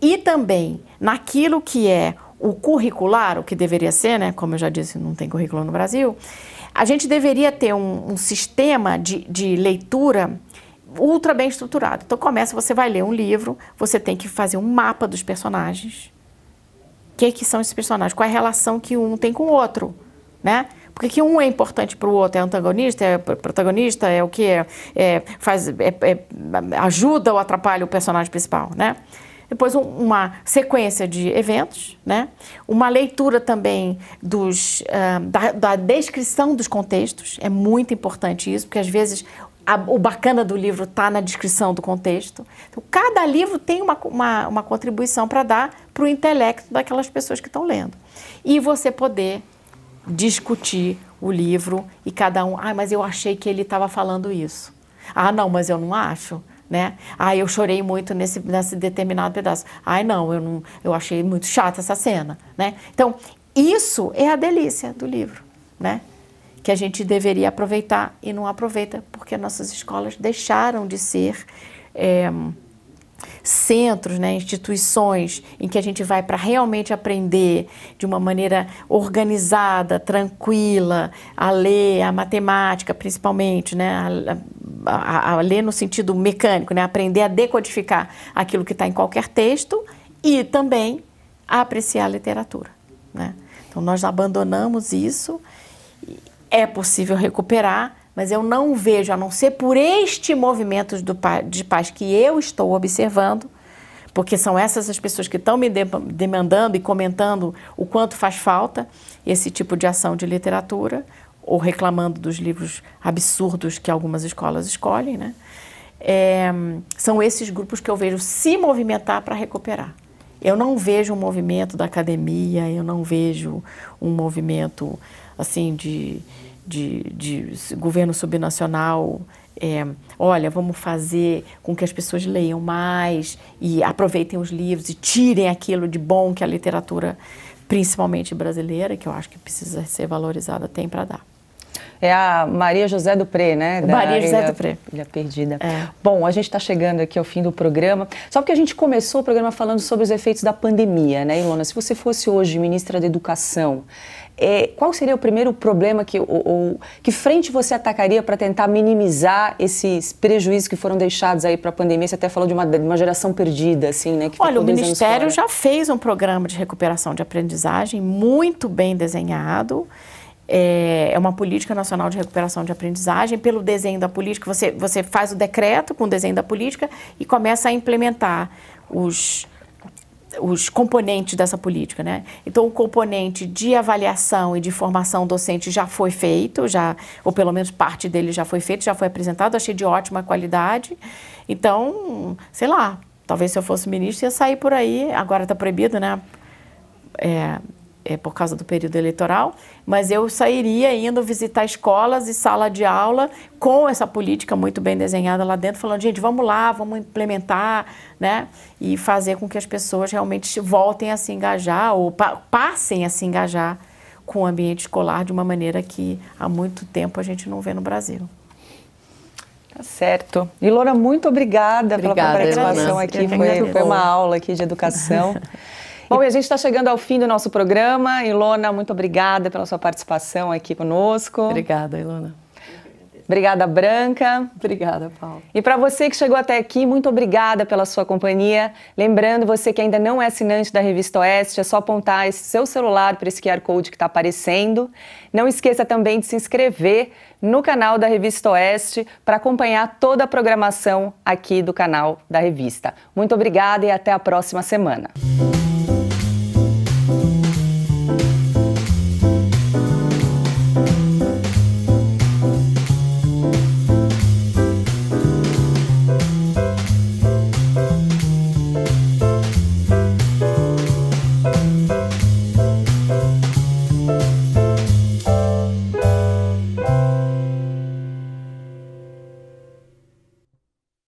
Speaker 3: e também naquilo que é o curricular, o que deveria ser, né? Como eu já disse, não tem currículo no Brasil, a gente deveria ter um sistema de leitura ultra bem estruturado. Então você vai ler um livro, você tem que fazer um mapa dos personagens. O que são esses personagens? Qual é a relação que um tem com o outro, né? Porque que um é importante para o outro, é antagonista, é protagonista, é o que ajuda ou atrapalha o personagem principal, né? Depois uma sequência de eventos, né? Uma leitura também da descrição dos contextos, é muito importante isso, porque às vezes o bacana do livro está na descrição do contexto. Então, cada livro tem uma contribuição para dar para o intelecto daquelas pessoas que estão lendo. E você poder discutir o livro e cada um... mas eu achei que ele estava falando isso. Não, mas eu não acho, né? Eu chorei muito nesse determinado pedaço. Não, eu achei muito chata essa cena, né? Então, isso é a delícia do livro, né? Que a gente deveria aproveitar e não aproveita, porque nossas escolas deixaram de ser centros, né, instituições em que a gente vai para realmente aprender de uma maneira organizada, tranquila, a ler, a matemática principalmente, né, a ler no sentido mecânico, né, aprender a decodificar aquilo que está em qualquer texto e também a apreciar a literatura, né? Então nós abandonamos isso. É possível recuperar, mas eu não vejo, a não ser por este movimento de paz que eu estou observando, porque são essas as pessoas que estão me demandando e comentando o quanto faz falta esse tipo de ação de literatura, ou reclamando dos livros absurdos que algumas escolas escolhem, né? São esses grupos que eu vejo se movimentar para recuperar. Eu não vejo um movimento da academia, eu não vejo um movimento assim de governo subnacional, olha, vamos fazer com que as pessoas leiam mais e aproveitem os livros e tirem aquilo de bom que a literatura, principalmente brasileira, que eu acho que precisa ser valorizada, tem para dar.
Speaker 1: É a Maria José Dupré, né?
Speaker 3: Maria José Dupré.
Speaker 1: Ilha Perdida. Bom, a gente está chegando aqui ao fim do programa. Só porque a gente começou o programa falando sobre os efeitos da pandemia, né, Ilona? Se você fosse hoje ministra da Educação, qual seria o primeiro problema que frente você atacaria para tentar minimizar esses prejuízos que foram deixados aí para a pandemia? Você até falou de uma geração perdida, assim, né? Que
Speaker 3: olha, o Ministério já fez um programa de recuperação de aprendizagem muito bem desenhado. É uma política nacional de recuperação de aprendizagem. Pelo desenho da política, você faz o decreto com o desenho da política e começa a implementar os componentes dessa política, né? Então, o componente de avaliação e de formação docente já foi feito, ou pelo menos parte dele já foi feito, já foi apresentado, achei de ótima qualidade. Então, sei lá, talvez se eu fosse ministro ia sair por aí, agora está proibido, né? Por causa do período eleitoral, mas eu sairia indo visitar escolas e sala de aula com essa política muito bem desenhada lá dentro, falando, gente, vamos lá, vamos implementar, né? E fazer com que as pessoas realmente voltem a se engajar ou passem a se engajar com o ambiente escolar de uma maneira que há muito tempo a gente não vê no Brasil.
Speaker 1: Tá certo. Ilona, muito obrigada pela participação aqui, foi uma aula aqui de educação. Bom, e a gente está chegando ao fim do nosso programa. Ilona, muito obrigada pela sua participação aqui conosco.
Speaker 2: Obrigada, Ilona.
Speaker 1: Obrigada, Branca.
Speaker 2: Obrigada, Paulo.
Speaker 1: E para você que chegou até aqui, muito obrigada pela sua companhia. Lembrando, você que ainda não é assinante da Revista Oeste, é só apontar esse seu celular para esse QR Code que está aparecendo. Não esqueça também de se inscrever no canal da Revista Oeste para acompanhar toda a programação aqui do canal da revista. Muito obrigada e até a próxima semana.